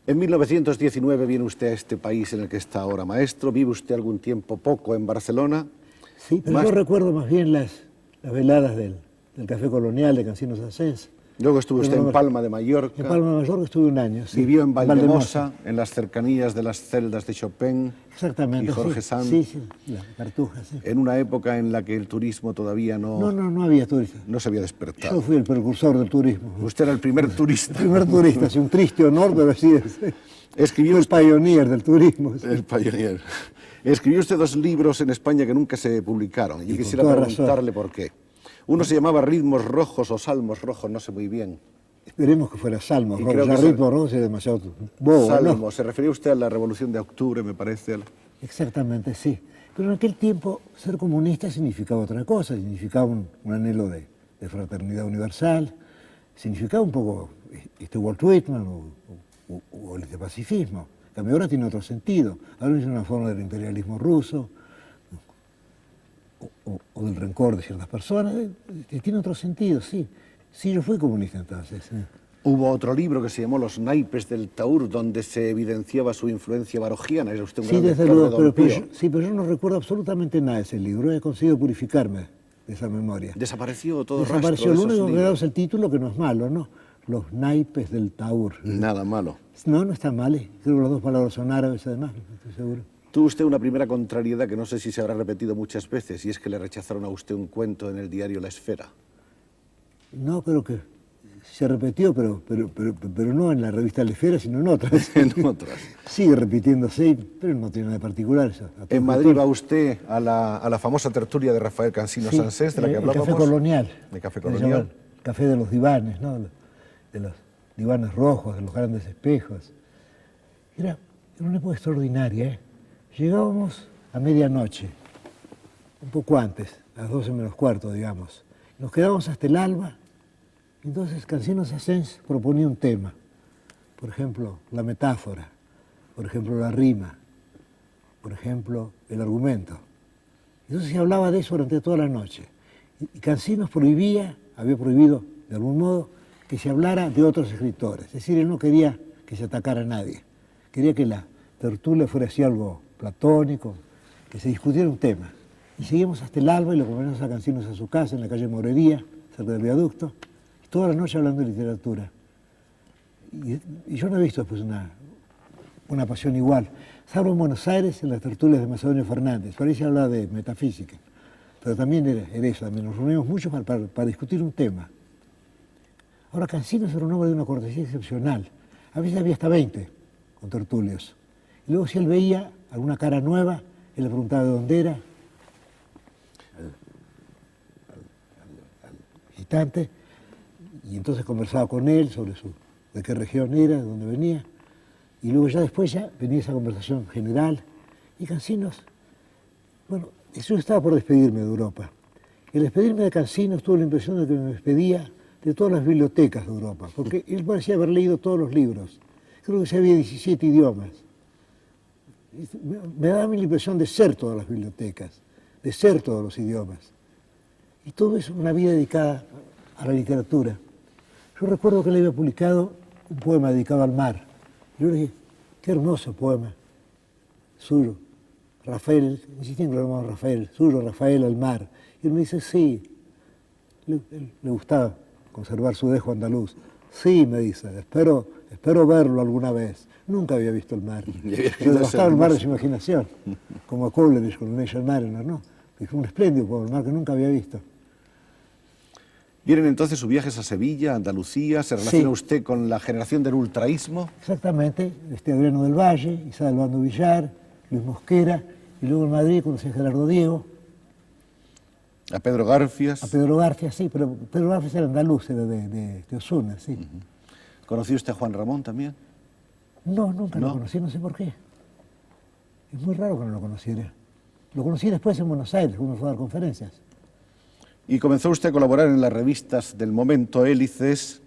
en 1919 viene usted a este país en el que está ahora, maestro. Vive usted algún tiempo, poco, en Barcelona. Sí, pero yo recuerdo más bien las veladas del Café Colonial de Cancinos Asens. Luego estuvo usted en Palma de Mallorca. En Palma de Mallorca estuve un año. Sí. Vivió en Valldemosa, en las cercanías de las celdas de Chopin. Exactamente. Y Jorge sí. Sand. Sí, la Cartuja, sí. En una época en la que el turismo todavía No había turistas. no se había despertado. Yo fui el precursor del turismo. Usted era el primer turista. El primer turista, es un triste honor, pero así es. Escribió El usted... pioneer del turismo. Sí. El pioneer. Escribió usted 2 libros en España que nunca se publicaron. Yo quisiera toda preguntarle por qué. Uno se llamaba Ritmos Rojos o Salmos Rojos, no sé muy bien. Esperemos que fuera Salmos Y Rojos. creo que Ya es Ritmos Rojos es demasiado bobo, Salmos, ¿no? se refería usted a la Revolución de Octubre, me parece. Exactamente, sí. Pero en aquel tiempo ser comunista significaba otra cosa, significaba un anhelo de fraternidad universal, significaba un poco Walt Whitman o el pacifismo. En cambio ahora tiene otro sentido. Ahora es una forma del imperialismo ruso o del rencor de ciertas personas. Tiene otro sentido, sí. Sí, yo fui comunista entonces. Sí. Hubo otro libro que se llamó Los naipes del Taur, donde se evidenciaba su influencia barogiana. Era usted un gran desde lector luego, de Don Pío. pero yo no recuerdo absolutamente nada de ese libro. He conseguido purificarme de esa memoria. Desapareció todo Desapareció. rastro de Lo esos único que quedado libros. es el título, que no es malo, ¿no? Los naipes del Taur. Nada malo. No está mal. Creo que las 2 palabras son árabes, además, no estoy seguro. Tuvo usted una primera contrariedad que no sé si se habrá repetido muchas veces, y es que le rechazaron a usted un cuento en el diario La Esfera. No, creo que se repitió, pero no en la revista La Esfera, sino en otras. En otras. Sigue repitiéndose, pero no tiene nada de particular eso. En Madrid va usted a la famosa tertulia de Rafael Cansino Sansés, de la que hablábamos. El Café Colonial. El Café Colonial. El café de los divanes, ¿no? De los divanes rojos, de los grandes espejos. Era una época extraordinaria, ¿eh? Llegábamos a medianoche, un poco antes, a las 12 menos cuarto, digamos. Nos quedábamos hasta el alba. Entonces Cancinos Asens proponía un tema. Por ejemplo, la metáfora. Por ejemplo, la rima. Por ejemplo, el argumento. Entonces se hablaba de eso durante toda la noche. Y Cancinos había prohibido, de algún modo, que se hablara de otros escritores. Es decir, él no quería que se atacara a nadie. Quería que la tertulia fuera así algo platónico, que se discutiera un tema. Y seguimos hasta el alba y lo acompañamos a Cancinos a su casa, en la calle Morería, cerca del viaducto, y toda la noche hablando de literatura. Y yo no he visto después una pasión igual. Salvo en Buenos Aires, en las tertulias de Macedonio Fernández, por ahí se habla de metafísica. Pero también era eso, también nos reunimos mucho para discutir un tema. Ahora, Cancinos era un hombre de una cortesía excepcional. A veces había hasta 20 con tertulios. Y luego si él veía alguna cara nueva, él le preguntaba de dónde era, al visitante, y entonces conversaba con él sobre de qué región era, de dónde venía. Y luego después venía esa conversación general. Y Cancinos, bueno, yo estaba por despedirme de Europa. Y al despedirme de Cancinos tuve la impresión de que me despedía de todas las bibliotecas de Europa, porque él parecía haber leído todos los libros. Creo que sabía 17 idiomas. Me daba la impresión de ser todas las bibliotecas, de ser todos los idiomas. Y todo eso una vida dedicada a la literatura. Yo recuerdo que él había publicado un poema dedicado al mar. Yo le dije, qué hermoso poema, suyo, Rafael, insistí en que lo llamaba Rafael, suyo, Rafael al mar. Y él me dice, sí, le gustaba conservar su dejo andaluz. Sí, me dice, espero verlo alguna vez. Nunca había visto el mar. Se devastaba el mar de su imaginación, como a Coleridge con el Nation Mariner, ¿no? Es un espléndido poema, el mar que nunca había visto. Vienen entonces sus viajes a Sevilla, Andalucía, ¿se relaciona usted con la generación del ultraísmo? Exactamente, Adriano del Valle, Isabel Bando Villar, Luis Mosquera, y luego en Madrid conocí a Gerardo Diego. A Pedro Garfias. A Pedro Garfias, sí, pero Pedro Garfias era andaluz, era de Osuna, sí. ¿Conoció usted a Juan Ramón también? No, nunca lo conocí, no sé por qué. Es muy raro que no lo conociera. Lo conocí después en Buenos Aires, cuando fue a dar conferencias. Y comenzó usted a colaborar en las revistas del momento, Hélices,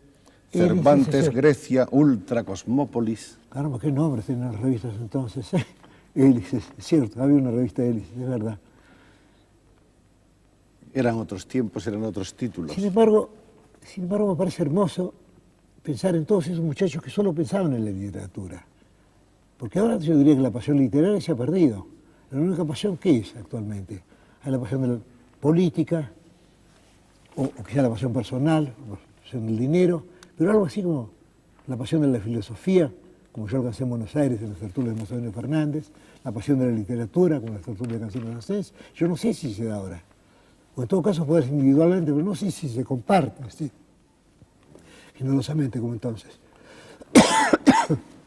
Cervantes, Grecia, Ultra, Cosmópolis. Caramba, qué nombres tenían las revistas entonces. Hélices, es cierto, había una revista de Hélices, es verdad. Eran otros tiempos, eran otros títulos. Sin embargo, me parece hermoso pensar en todos esos muchachos que solo pensaban en la literatura. Porque ahora yo diría que la pasión literaria se ha perdido. La única pasión, ¿qué es actualmente? Hay la pasión de la política, o quizá la pasión personal, la pasión del dinero, pero algo así como la pasión de la filosofía, como yo alcancé en Buenos Aires en las tertulias de Macedonio Fernández, la pasión de la literatura, con las tertulias de Canción Francés, yo no sé si se da ahora. O en todo caso puede ser individualmente, pero no sé si se comparte, ¿sí? Generosamente como entonces.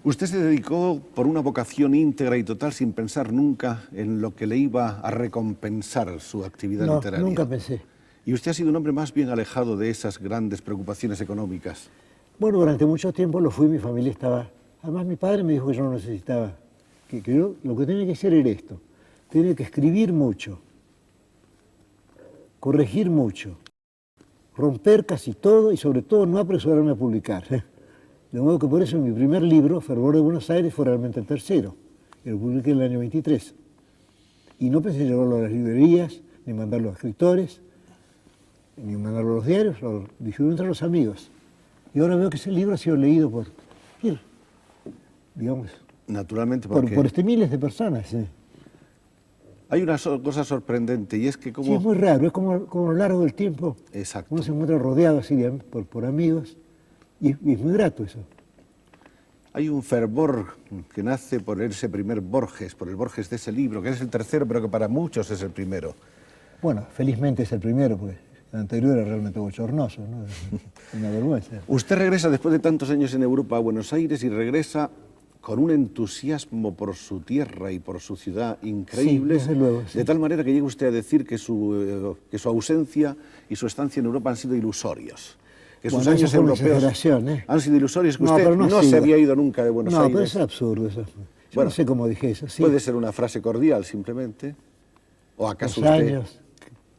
Usted se dedicó por una vocación íntegra y total sin pensar nunca en lo que le iba a recompensar su actividad literaria. No, nunca pensé. Y usted ha sido un hombre más bien alejado de esas grandes preocupaciones económicas. Bueno, durante mucho tiempo lo fui, mi familia estaba... Además, mi padre me dijo que yo no necesitaba, que yo lo que tenía que hacer era esto. Tenía que escribir mucho, corregir mucho, romper casi todo y sobre todo no apresurarme a publicar. De modo que por eso mi primer libro, Fervor de Buenos Aires, fue realmente el tercero. Y lo publiqué en el año 23. Y no pensé llevarlo a las librerías, ni mandarlo a escritores, ni mandarlo a los diarios, lo distribuí entre los amigos. Y ahora veo que ese libro ha sido leído por, digamos, naturalmente, por miles de personas. Hay una cosa sorprendente y es que como... Sí, es muy raro, es como a lo largo del tiempo. Exacto. Uno se encuentra rodeado así por amigos y es muy grato eso. Hay un fervor que nace por ese primer Borges, por el Borges de ese libro, que es el tercero, pero que para muchos es el primero. Bueno, felizmente es el primero, porque el anterior era realmente bochornoso, ¿no? Una vergüenza. Usted regresa después de tantos años en Europa a Buenos Aires y regresa con un entusiasmo por su tierra y por su ciudad increíbles, sí, desde luego, sí. De tal manera que llega usted a decir que su ausencia y su estancia en Europa han sido ilusorios. Que sus años europeos han sido ilusorios, que usted no se había ido nunca de Buenos Aires. No, pero es absurdo eso. Yo no sé cómo dije eso. Sí. Puede ser una frase cordial simplemente, o acaso Los usted... años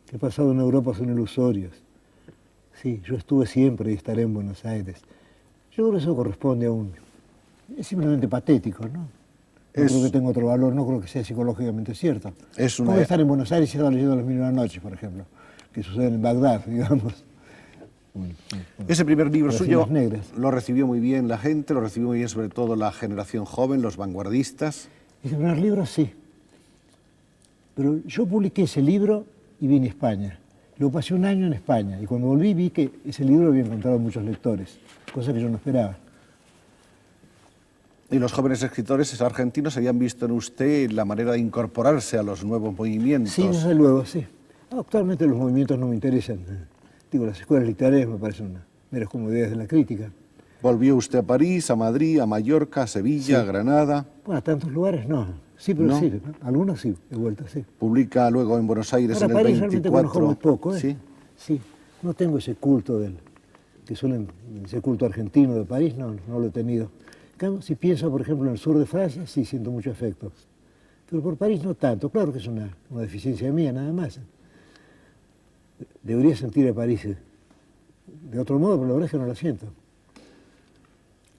que he pasado en Europa son ilusorios. Sí, yo estuve siempre y estaré en Buenos Aires. Yo creo que eso corresponde a un... Es simplemente patético, ¿no? No creo que tenga otro valor, no creo que sea psicológicamente cierto. ¿Cómo estar en Buenos Aires y estar leyendo Las Mil y una Noches, por ejemplo? Que sucede en Bagdad, digamos. Ese primer libro suyo lo recibió muy bien la gente, lo recibió muy bien sobre todo la generación joven, los vanguardistas. Ese primer libro sí. Pero yo publiqué ese libro y vine a España. Luego pasé un año en España y cuando volví vi que ese libro había encontrado muchos lectores, cosa que yo no esperaba. Y los jóvenes escritores argentinos habían visto en usted la manera de incorporarse a los nuevos movimientos. Sí, desde luego, sí. Actualmente los movimientos no me interesan. Digo, las escuelas literarias me parecen meras comodidades de la crítica. ¿Volvió usted a París, a Madrid, a Mallorca, a Sevilla, a Granada? Bueno, a tantos lugares no. Sí, pero ¿no? Sí, ¿no? Algunos sí, de vuelta, sí. Publica luego en Buenos Aires ahora, en el París 24. Realmente conozco muy poco, ¿eh? Sí. Sí, no tengo ese culto ese culto argentino de París, no lo he tenido. Si pienso, por ejemplo, en el sur de Francia, sí siento mucho afecto. Pero por París no tanto. Claro que es una deficiencia mía, nada más. Debería sentir a París de otro modo, pero la verdad es que no lo siento.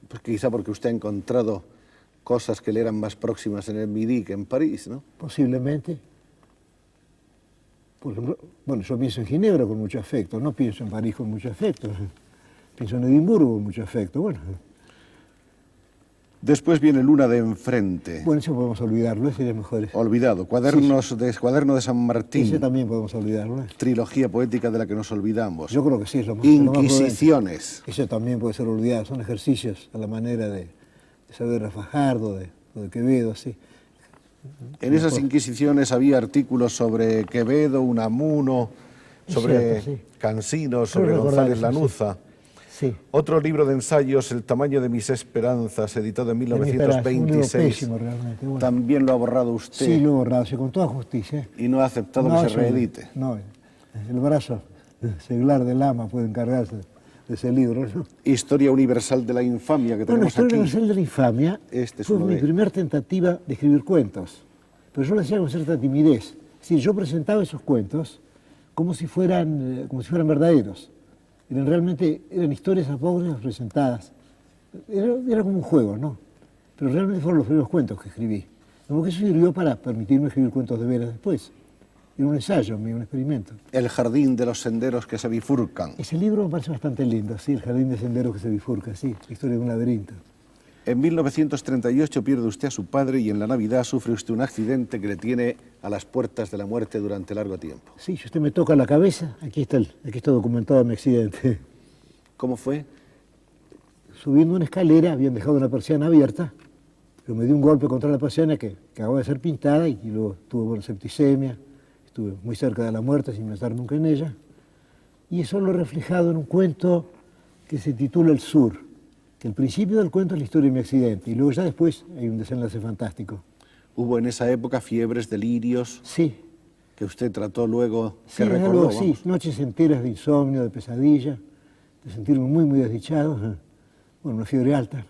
Pues quizá porque usted ha encontrado cosas que le eran más próximas en el Midi que en París, ¿no? Posiblemente. Por ejemplo, bueno, yo pienso en Ginebra con mucho afecto, no pienso en París con mucho afecto. Pienso en Edimburgo con mucho afecto, bueno. Después viene Luna de Enfrente. Bueno, eso podemos olvidarlo, ese es mejor. Olvidado. Cuaderno de San Martín. Ese también podemos olvidarlo. Trilogía poética de la que nos olvidamos. Yo creo que sí, es lo más Inquisiciones. Eso también puede ser olvidado. Son ejercicios a la manera de Saavedra Fajardo, de Quevedo, así. En esas Inquisiciones había artículos sobre Quevedo, Unamuno, sobre cierto, sí. Cansinos, Creo sobre recordar González eso, Lanuza. Sí. Otro libro de ensayos, El tamaño de mis esperanzas, editado en De mi esperanza, un libro 1926. pésimo realmente. Bueno. También lo ha borrado usted Sí, lo he borrado, sí, con toda justicia. y no ha aceptado que se eso- reedite. No, el brazo seglar del ama puede encargarse de ese libro, ¿no? Historia universal de la infamia que Bueno, tenemos Historia aquí. Universal de la Infamia Este es fue uno mi de- primera tentativa de escribir cuentos, pero yo lo hacía con cierta timidez. Es decir, yo presentaba esos cuentos como si fueran verdaderos. Eran historias apócrifas presentadas. Era como un juego, ¿no? Pero realmente fueron los primeros cuentos que escribí. Como que eso sirvió para permitirme escribir cuentos de veras después. Era un ensayo, un experimento. El jardín de los senderos que se bifurcan. Ese libro me parece bastante lindo, sí, El jardín de senderos que se bifurca, sí, la historia de un laberinto. En 1938 pierde usted a su padre y en la Navidad sufre usted un accidente que le tiene a las puertas de la muerte durante largo tiempo. Sí, si usted me toca la cabeza, aquí está documentado mi accidente. ¿Cómo fue? Subiendo una escalera, habían dejado una persiana abierta, pero me dio un golpe contra la persiana que acababa de ser pintada y luego tuve septicemia, estuve muy cerca de la muerte sin estar nunca en ella. Y eso lo he reflejado en un cuento que se titula El Sur, que el principio del cuento es la historia de mi accidente y luego ya después hay un desenlace fantástico. Hubo en esa época fiebres, delirios, Sí, que usted trató luego, sí, que desde recordó, luego, sí, vamos. noches enteras de insomnio, de pesadilla, de sentirme muy, muy desdichado, bueno, una fiebre alta.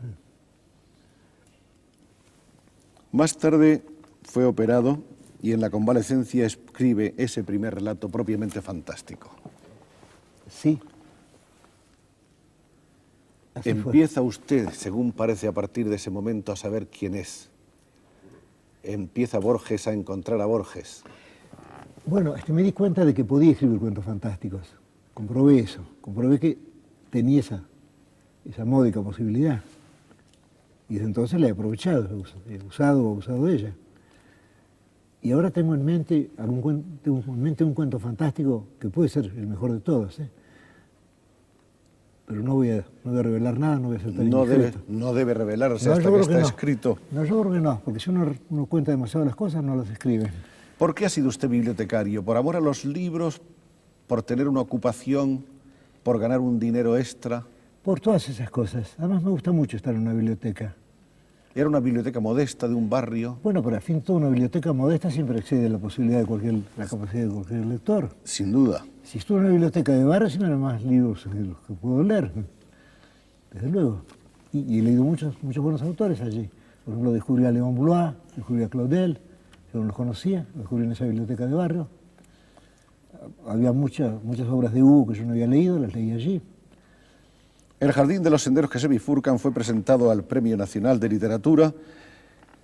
Más tarde fue operado y en la convalecencia escribe ese primer relato propiamente fantástico. Sí. Así fue. Empieza usted, según parece, a partir de ese momento a saber quién es. Empieza Borges a encontrar a Borges. Bueno, me di cuenta de que podía escribir cuentos fantásticos. Comprobé eso, comprobé que tenía esa módica posibilidad. Y desde entonces la he aprovechado, he usado o abusado de ella. Y ahora tengo en mente un cuento fantástico que puede ser el mejor de todos, ¿eh? Pero no voy a revelar nada, no voy a ser tan indiscreto. No debe revelarse No, hasta yo que creo que está no. escrito. No, yo creo que no, porque si uno cuenta demasiado las cosas, no las escribe. ¿Por qué ha sido usted bibliotecario? ¿Por amor a los libros? ¿Por tener una ocupación? ¿Por ganar un dinero extra? Por todas esas cosas. Además me gusta mucho estar en una biblioteca. ¿Era una biblioteca modesta de un barrio? Bueno, pero a fin toda una biblioteca modesta siempre excede la posibilidad de la capacidad de cualquier lector. Sin duda. Si estuve en una biblioteca de barrio, sí me eran más libros que los que puedo leer, desde luego. Y he leído muchos buenos autores allí. Por ejemplo, descubrí a Léon Blois, descubrí a Claudel, yo no los conocía, los descubrí en esa biblioteca de barrio. Había muchas obras de Hugo que yo no había leído, las leí allí. El Jardín de los Senderos que se bifurcan fue presentado al Premio Nacional de Literatura.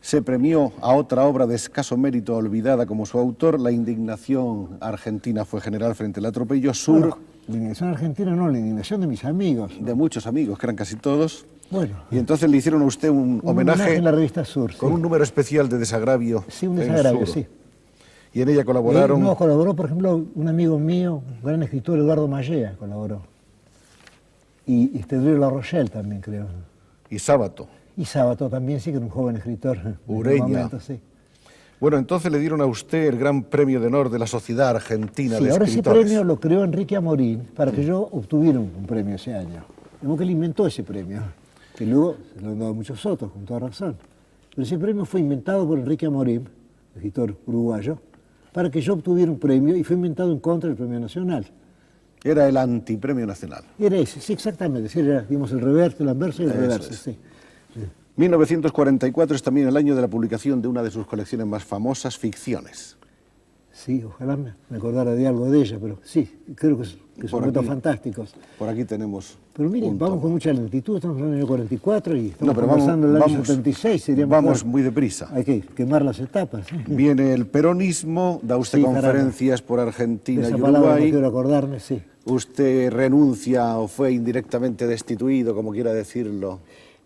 Se premió a otra obra de escaso mérito olvidada como su autor. La indignación argentina fue general frente al atropello. Sur, Bueno, la indignación argentina no, la indignación de mis amigos. de muchos amigos, que eran casi todos. Bueno, Y entonces le hicieron a usted un homenaje en la revista Sur. con sí. un número especial de Desagravio. Sí, un en desagravio, Sur. sí. Y en ella colaboraron No, colaboró, por ejemplo, un amigo mío, un gran escritor, Eduardo Mallea, colaboró. Y Río La Rochelle también, creo. y Sábato. Y Sábato también, sí, que era un joven escritor. en aquel Ureña. momento, sí. Bueno, entonces le dieron a usted el Gran Premio de Honor de la Sociedad Argentina Sí, de ahora ese Escritores. premio lo creó Enrique Amorín para que yo obtuviera un premio ese año. Como que él inventó ese premio, que luego se lo han dado muchos otros, con toda razón. Pero ese premio fue inventado por Enrique Amorín, escritor uruguayo, para que yo obtuviera un premio y fue inventado en contra del Premio Nacional. Era el antipremio nacional. Era ese, sí, exactamente. Sí, era, digamos, el reverso, el anverso y el Eso reverso, es. sí. 1944 es también el año de la publicación de una de sus colecciones más famosas, Ficciones. Sí, ojalá me acordara de algo de ella, pero sí, creo que son Por cuentos aquí. fantásticos. Por aquí tenemos Pero miren, un vamos tomo. con mucha lentitud, estamos en el año 44 y estamos No, pero vamos, conversando en el año vamos, 76, sería vamos mejor. muy deprisa. Hay que quemar las etapas. ¿Eh? Viene el peronismo, da usted Sí, conferencias por De Argentina esa y palabra no Uruguay. quiero acordarme, sí. Usted renuncia o fue indirectamente destituido, como quiera decirlo.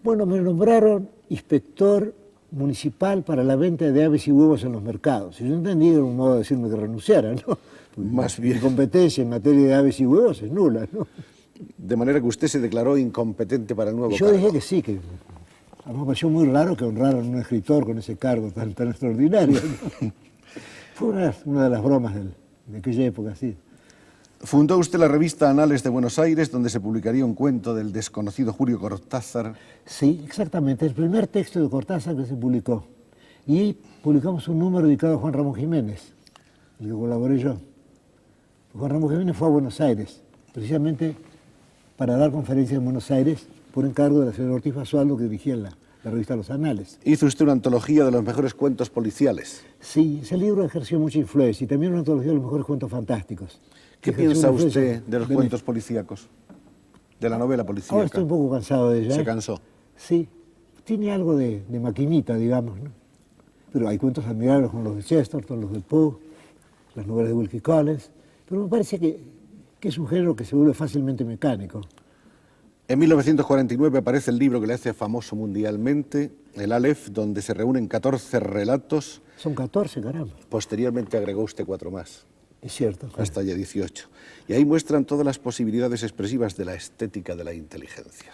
Bueno, me nombraron inspector municipal para la venta de aves y huevos en los mercados. Y yo entendí que era un modo de decirme que renunciara, ¿no? Más bien. Mi competencia en materia de aves y huevos es nula, ¿no? De manera que usted se declaró incompetente para el nuevo Y yo cargo. dije que sí, que a mí me pareció muy raro que honraran a un escritor con ese cargo tan extraordinario, ¿no? Fue una de las bromas de aquella época, sí. Fundó usted la revista Anales de Buenos Aires, donde se publicaría un cuento del desconocido Julio Cortázar. Sí, exactamente, el primer texto de Cortázar que se publicó. Y ahí publicamos un número dedicado a Juan Ramón Jiménez, el que colaboré yo. Juan Ramón Jiménez fue a Buenos Aires, precisamente para dar conferencias en Buenos Aires por encargo de la señora Ortiz Basualdo, que dirigía la revista Los Anales. Hizo usted una antología de los mejores cuentos policiales. Sí, ese libro ejerció mucha influencia y también una antología de los mejores cuentos fantásticos. ¿Qué Ejerció piensa una influencia usted de los cuentos policíacos? De la novela policíaca. Ahora estoy un poco cansado de ella. ¿Se cansó? Sí, tiene algo de maquinita, digamos, ¿no? Pero hay cuentos admirables como los de Chesterton, los de Poe, las novelas de Wilkie Collins, pero me parece que es un género que se vuelve fácilmente mecánico. En 1949 aparece el libro que le hace famoso mundialmente, el Aleph, donde se reúnen 14 relatos. Son 14, caramba. Posteriormente agregó usted 4 más. Es cierto. Hasta ya 18. Y ahí muestran todas las posibilidades expresivas de la estética de la inteligencia.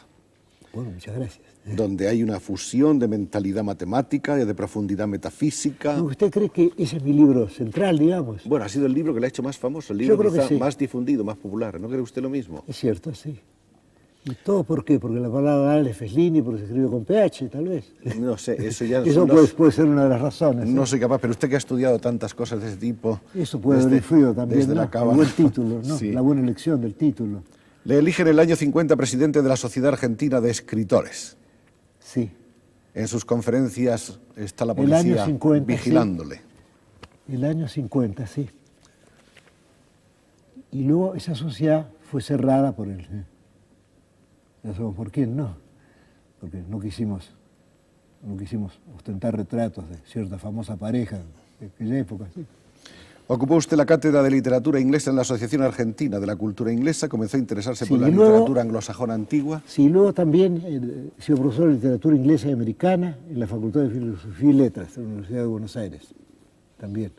Bueno, muchas gracias. Donde hay una fusión de mentalidad matemática y de profundidad metafísica. ¿Usted cree que ese es mi libro central, digamos? Bueno, ha sido el libro que le ha hecho más famoso, el libro Yo creo quizá que sí. más difundido, más popular. ¿No cree usted lo mismo? Es cierto, sí. ¿Y todo por qué? Porque la palabra Aleph es Lini, porque se escribe con PH, tal vez. No sé, eso ya... Eso puede ser una de las razones. No soy capaz, pero usted que ha estudiado tantas cosas de ese tipo... Eso puede haber influido también, desde ¿no? la cábala. El buen título, ¿no? Sí. La buena elección del título. Le eligen el año 50 presidente de la Sociedad Argentina de Escritores. Sí. En sus conferencias está la El policía año 50, vigilándole. Sí. El año 50, sí. Y luego esa sociedad fue cerrada por el... Ya sabemos por quién, no. Porque no quisimos ostentar retratos de cierta famosa pareja de aquella época, sí. Ocupó usted la cátedra de literatura inglesa en la Asociación Argentina de la Cultura Inglesa, comenzó a interesarse Sí, por la y luego- literatura anglosajona antigua. Sí, luego también he sido profesor de literatura inglesa y americana en la Facultad de Filosofía y Letras de la Universidad de Buenos Aires, también.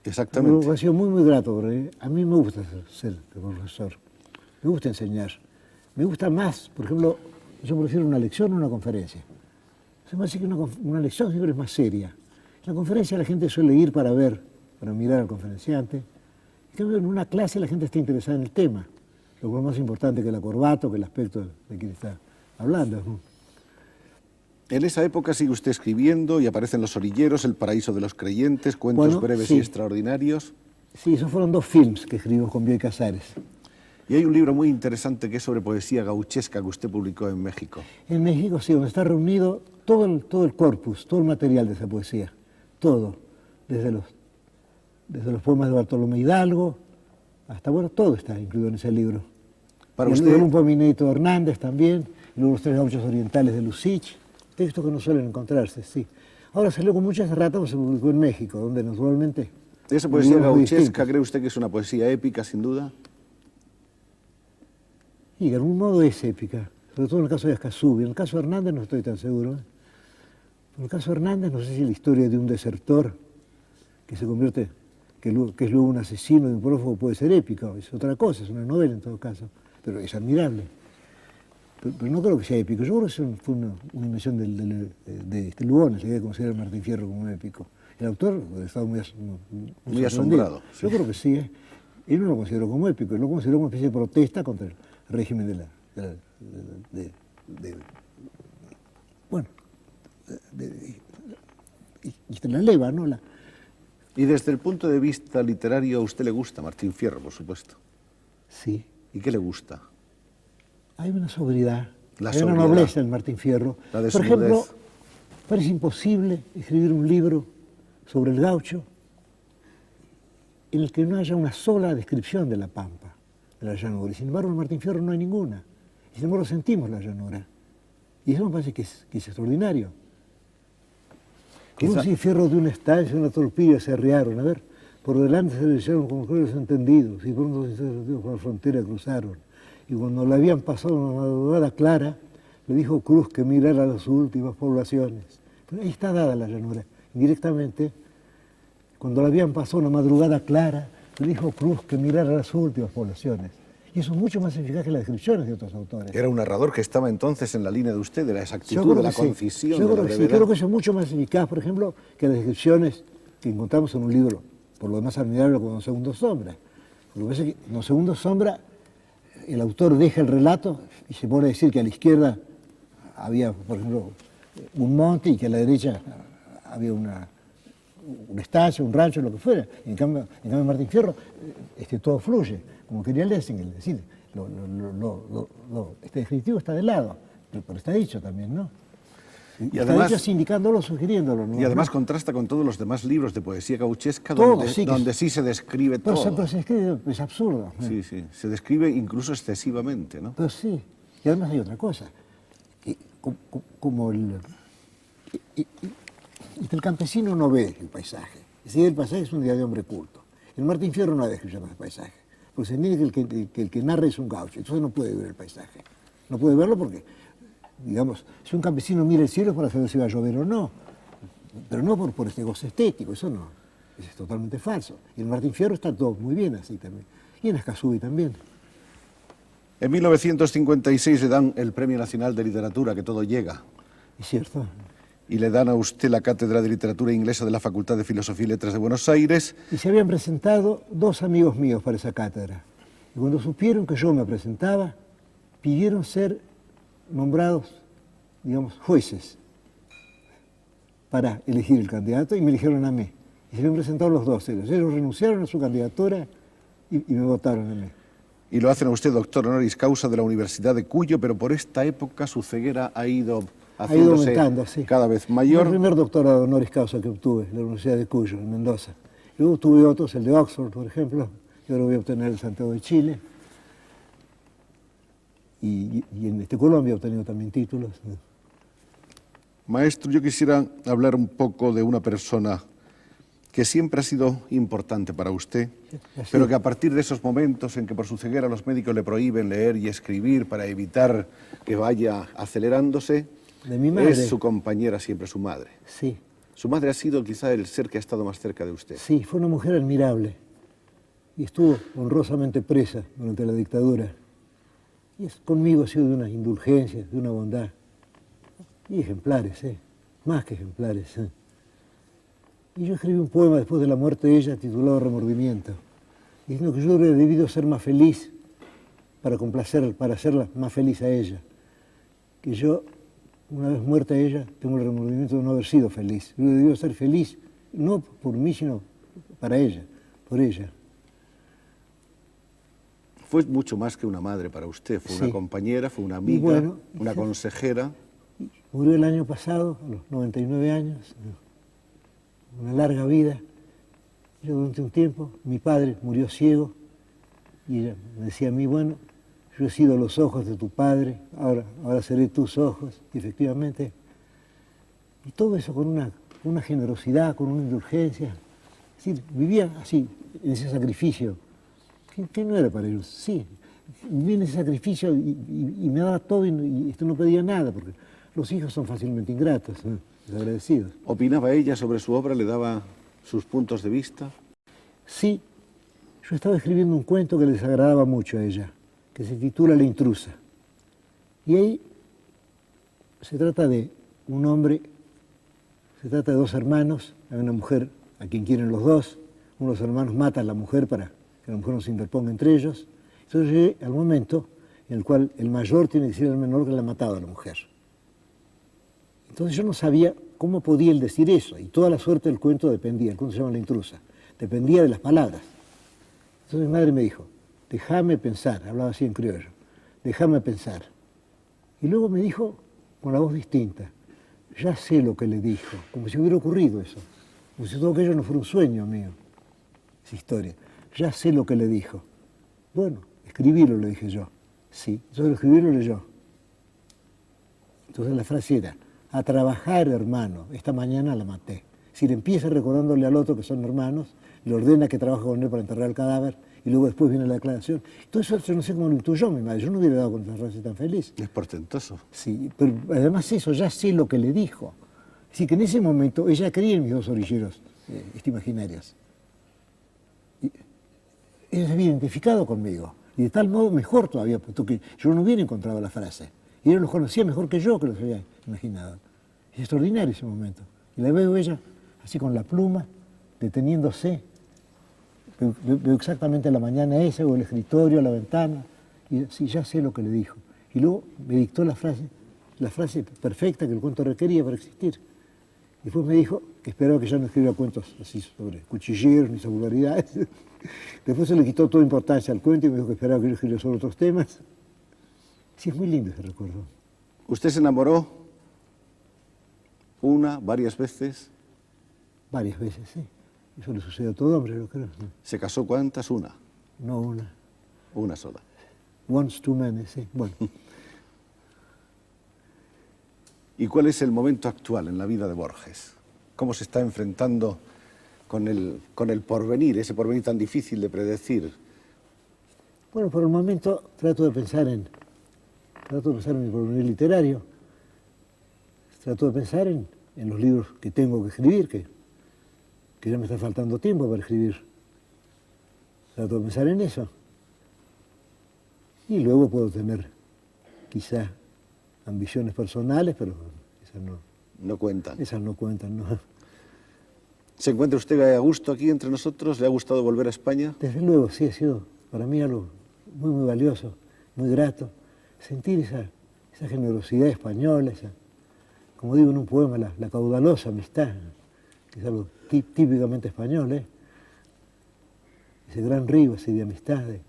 Exactamente. Ha sido muy, muy grato, porque a mí me gusta ser profesor, me gusta enseñar. Me gusta más, por ejemplo, yo prefiero una lección o una conferencia. Se me hace que una lección siempre es más seria. En la conferencia la gente suele ir para ver, para mirar al conferenciante. En cambio, en una clase la gente está interesada en el tema, lo cual es más importante que la corbata o que el aspecto de quien está hablando, ¿no? En esa época sigue usted escribiendo y aparecen Los Orilleros, El Paraíso de los Creyentes, cuentos Bueno, breves sí. y extraordinarios. Sí, esos fueron 2 films que escribimos con Bioy Casares. Y hay un libro muy interesante que es sobre poesía gauchesca que usted publicó en México. En México, sí, donde está reunido todo el corpus, todo el material de esa poesía, todo, desde los poemas de Bartolomé Hidalgo hasta, bueno, todo está incluido en ese libro. Para Y usted, luego un poemineto de Hernández también, y luego los 3 gauchos orientales de Lucich, textos que no suelen encontrarse, sí. Ahora salió con muchas ratas, se publicó en México, donde naturalmente... esa poesía libros muy gauchesca, distintos. ¿cree usted que es una poesía épica, sin duda? Y de algún modo es épica, sobre todo en el caso de Escazú. En el caso de Hernández no estoy tan seguro. En el caso de Hernández no sé si la historia de un desertor que se convierte, que es luego un asesino y un prófugo puede ser épica, es otra cosa, es una novela en todo caso, pero es admirable. Pero no creo que sea épico, yo creo que fue una invención de Lugones, la idea de considerar a Martín Fierro como épico. El autor ha estado muy Muy sorprendido. asombrado, sí. Yo creo que sí, él no lo consideró como épico, él lo consideró como una especie de protesta contra el régimen y la leva, ¿no? Y desde el punto de vista literario, ¿a usted le gusta Martín Fierro, por supuesto? Sí, ¿Y qué le gusta? hay una sobriedad, La hay una sobriedad. nobleza en Martín Fierro. La Por ejemplo, desnudez. parece imposible escribir un libro sobre el gaucho en el que no haya una sola descripción de la pampa, de la llanura. Y sin embargo, en Martín Fierro no hay ninguna. Y sin embargo, sentimos la llanura. Y eso me parece que es extraordinario. Como Quizá- si Fierro de una estancia, una torpilla se arriaron. A ver, por delante se le echaron como crueles entendidos y pronto por la frontera cruzaron. Y cuando le habían pasado una madrugada clara, le dijo Cruz que mirara las últimas poblaciones. Pero ahí está dada la llanura, indirectamente. Cuando le habían pasado una madrugada clara, le dijo Cruz que mirara las últimas poblaciones. Y eso es mucho más eficaz que las descripciones de otros autores. Era un narrador que estaba entonces en la línea de usted, de la Yo exactitud, creo de la que sí. concisión, Yo de la creo que sí, brevedad. creo que eso es mucho más eficaz, por ejemplo, que las descripciones que encontramos en un libro, por lo demás admirable como Segundo Sombra. Lo que pasa es que en Los Segundos Sombra el autor deja el relato y se pone a decir que a la izquierda había, por ejemplo, un monte y que a la derecha había un estancia, un rancho, lo que fuera. En cambio Martín Fierro, todo fluye, como quería Lessing, es decir, este descriptivo está de lado, pero está dicho también, ¿no? Y está además, dicho indicándolo, sugiriéndolo, ¿no? Y además contrasta con todos los demás libros de poesía gauchesca Todo, donde sí se describe todo. Pero se escribe, es absurdo. Sí, sí, se describe incluso excesivamente, ¿no? Pero sí, y además hay otra cosa, que como el campesino no ve el paisaje, el paisaje es un día de hombre culto. El Martín Fierro no ha descrito el paisaje, porque se entiende que el que narra es un gaucho, entonces no puede ver el paisaje. No puede verlo porque, digamos, si un campesino mira el cielo es para saber si va a llover o no, pero no por este goce estético, eso no, eso es totalmente falso. Y el Martín Fierro está todo muy bien así también, y en Escazú también. En 1956 le dan el Premio Nacional de Literatura, que todo llega. Es cierto. Y le dan a usted la Cátedra de Literatura Inglesa de la Facultad de Filosofía y Letras de Buenos Aires. Y se habían presentado 2 amigos míos para esa cátedra. Y cuando supieron que yo me presentaba, pidieron ser nombrados, digamos, jueces para elegir el candidato y me eligieron a mí. Y se habían presentado los 2 ellos. Ellos renunciaron a su candidatura y me votaron a mí. Y lo hacen a usted doctor honoris causa de la Universidad de Cuyo, pero por esta época su ceguera ha ido haciéndose aumentando, sí. cada vez mayor. Fue el primer doctorado honoris causa que obtuve en la Universidad de Cuyo, en Mendoza. Luego tuve otros, el de Oxford, por ejemplo, y ahora voy a obtener el Santiago de Chile. Y en Colombia he obtenido también títulos. Maestro, yo quisiera hablar un poco de una persona que siempre ha sido importante para usted, pero que a partir de esos momentos en que por su ceguera los médicos le prohíben leer y escribir para evitar que vaya acelerándose, de mi madre. Es su compañera siempre, su madre. Sí. Su madre ha sido quizá el ser que ha estado más cerca de usted. Sí, fue una mujer admirable y estuvo honrosamente presa durante la dictadura. Y conmigo ha sido de unas indulgencias, de una bondad. Y ejemplares, más que ejemplares. Y yo escribí un poema después de la muerte de ella titulado Remordimiento, diciendo que yo habría debido ser más feliz para hacerla más feliz a ella. Que yo, una vez muerta ella, tengo el remordimiento de no haber sido feliz. Yo habría debido ser feliz, no por mí, sino para ella, por ella. Fue mucho más que una madre para usted, fue una compañera, fue una amiga, bueno, una consejera. Murió el año pasado, a los 99 años, una larga vida. Yo durante un tiempo, mi padre murió ciego y ella me decía a mí, bueno, yo he sido los ojos de tu padre, ahora seré tus ojos, y efectivamente. Y todo eso con una generosidad, con una indulgencia. Es decir, vivía así, en ese sacrificio, que no era para ellos, sí, vivía en ese sacrificio y me daba todo y esto no pedía nada, porque los hijos son fácilmente ingratos, desagradecidos. ¿Opinaba ella sobre su obra? ¿Le daba sus puntos de vista? Sí, yo estaba escribiendo un cuento que le desagradaba mucho a ella, que se titula La intrusa. Y ahí se trata de un hombre, se trata de 2 hermanos, hay una mujer a quien quieren los 2, uno de los hermanos mata a la mujer para que la mujer no se interponga entre ellos. Entonces llegué al momento en el cual el mayor tiene que decir al menor que le ha matado a la mujer. Entonces yo no sabía cómo podía él decir eso, y toda la suerte del cuento dependía, el cuento se llama La intrusa, dependía de las palabras. Entonces mi madre me dijo, déjame pensar, hablaba así en criollo, déjame pensar. Y luego me dijo, con la voz distinta, ya sé lo que le dijo, como si hubiera ocurrido eso, como si todo aquello no fuera un sueño mío, esa historia. Ya sé lo que le dijo. Bueno, escribilo, le dije yo. Sí, entonces lo escribí y lo leyó. Entonces la frase era, a trabajar, hermano, esta mañana la maté. Si le empieza recordándole al otro que son hermanos, le ordena que trabaje con él para enterrar el cadáver, y luego después viene la declaración. Todo eso yo no sé cómo lo intuyó mi madre, yo no hubiera dado con una frase tan feliz. Es portentoso. Sí, pero además eso, ya sé lo que le dijo. Así que en ese momento ella creía en mis 2 orilleros imaginarios. Ella se había identificado conmigo, y de tal modo mejor todavía, puesto que yo no hubiera encontrado la frase. Y ella los conocía mejor que yo, que los había imaginado. Es extraordinario ese momento. Y la veo ella así con la pluma, deteniéndose veo exactamente la mañana esa, o el escritorio, la ventana, y sí, ya sé lo que le dijo. Y luego me dictó la frase perfecta que el cuento requería para existir. Y después me dijo que esperaba que yo no escribiera cuentos así sobre cuchilleros ni sobre vulgaridades. Después se le quitó toda importancia al cuento y me dijo que esperaba que yo escribiera sobre otros temas. Sí, es muy lindo ese recuerdo. ¿Usted se enamoró una, varias veces? Varias veces, sí. Eso le sucede a todo hombre, yo creo. ¿Se casó cuántas? Una. No una. Una sola. Once too many, sí. Bueno. ¿Y cuál es el momento actual en la vida de Borges? ¿Cómo se está enfrentando con el porvenir, ese porvenir tan difícil de predecir? Bueno, por el momento trato de pensar en mi porvenir literario. Trato de pensar en los libros que tengo que escribir, que ya me está faltando tiempo para escribir. Trato de pensar en eso. Y luego puedo tener quizá ambiciones personales, pero esas no. No cuentan. Esas no cuentan, no. ¿Se encuentra usted a gusto aquí entre nosotros? ¿Le ha gustado volver a España? Desde luego, sí, ha sido para mí algo muy, muy valioso, muy grato. Sentir esa generosidad española, como digo en un poema, la caudalosa amistad, que es algo típicamente español, ese gran río así de amistad, de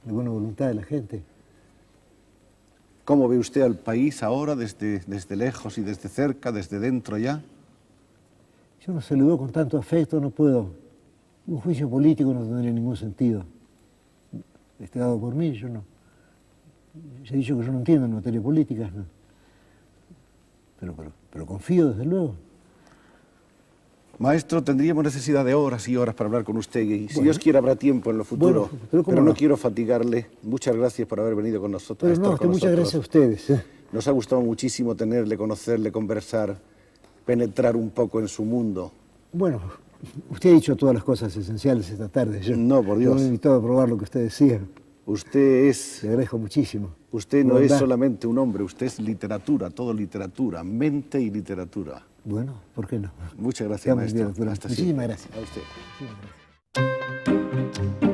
buena voluntad de la gente. ¿Cómo ve usted al país ahora, desde lejos y desde cerca, desde dentro ya? Yo no se lo veo con tanto afecto, no puedo. Un juicio político no tendría ningún sentido. Dado por mí, yo no. Ya he dicho que yo no entiendo en materia política, ¿no? Pero confío, desde luego. Maestro, tendríamos necesidad de horas y horas para hablar con usted y si Dios quiere habrá tiempo en lo futuro. Bueno, pero no quiero fatigarle. Muchas gracias por haber venido con nosotros. Pero no, es que muchas gracias a ustedes. Nos ha gustado muchísimo tenerle, conocerle, conversar, penetrar un poco en su mundo. Bueno, usted ha dicho todas las cosas esenciales esta tarde. No, por Dios. Yo me he invitado a probar lo que usted decía. Usted es... Le agradezco muchísimo. Usted no es solamente un hombre, usted es literatura, todo literatura, mente y literatura. Bueno, ¿por qué no? Muchas gracias, maestro. Muchísimas gracias. A usted. Muchísimas gracias.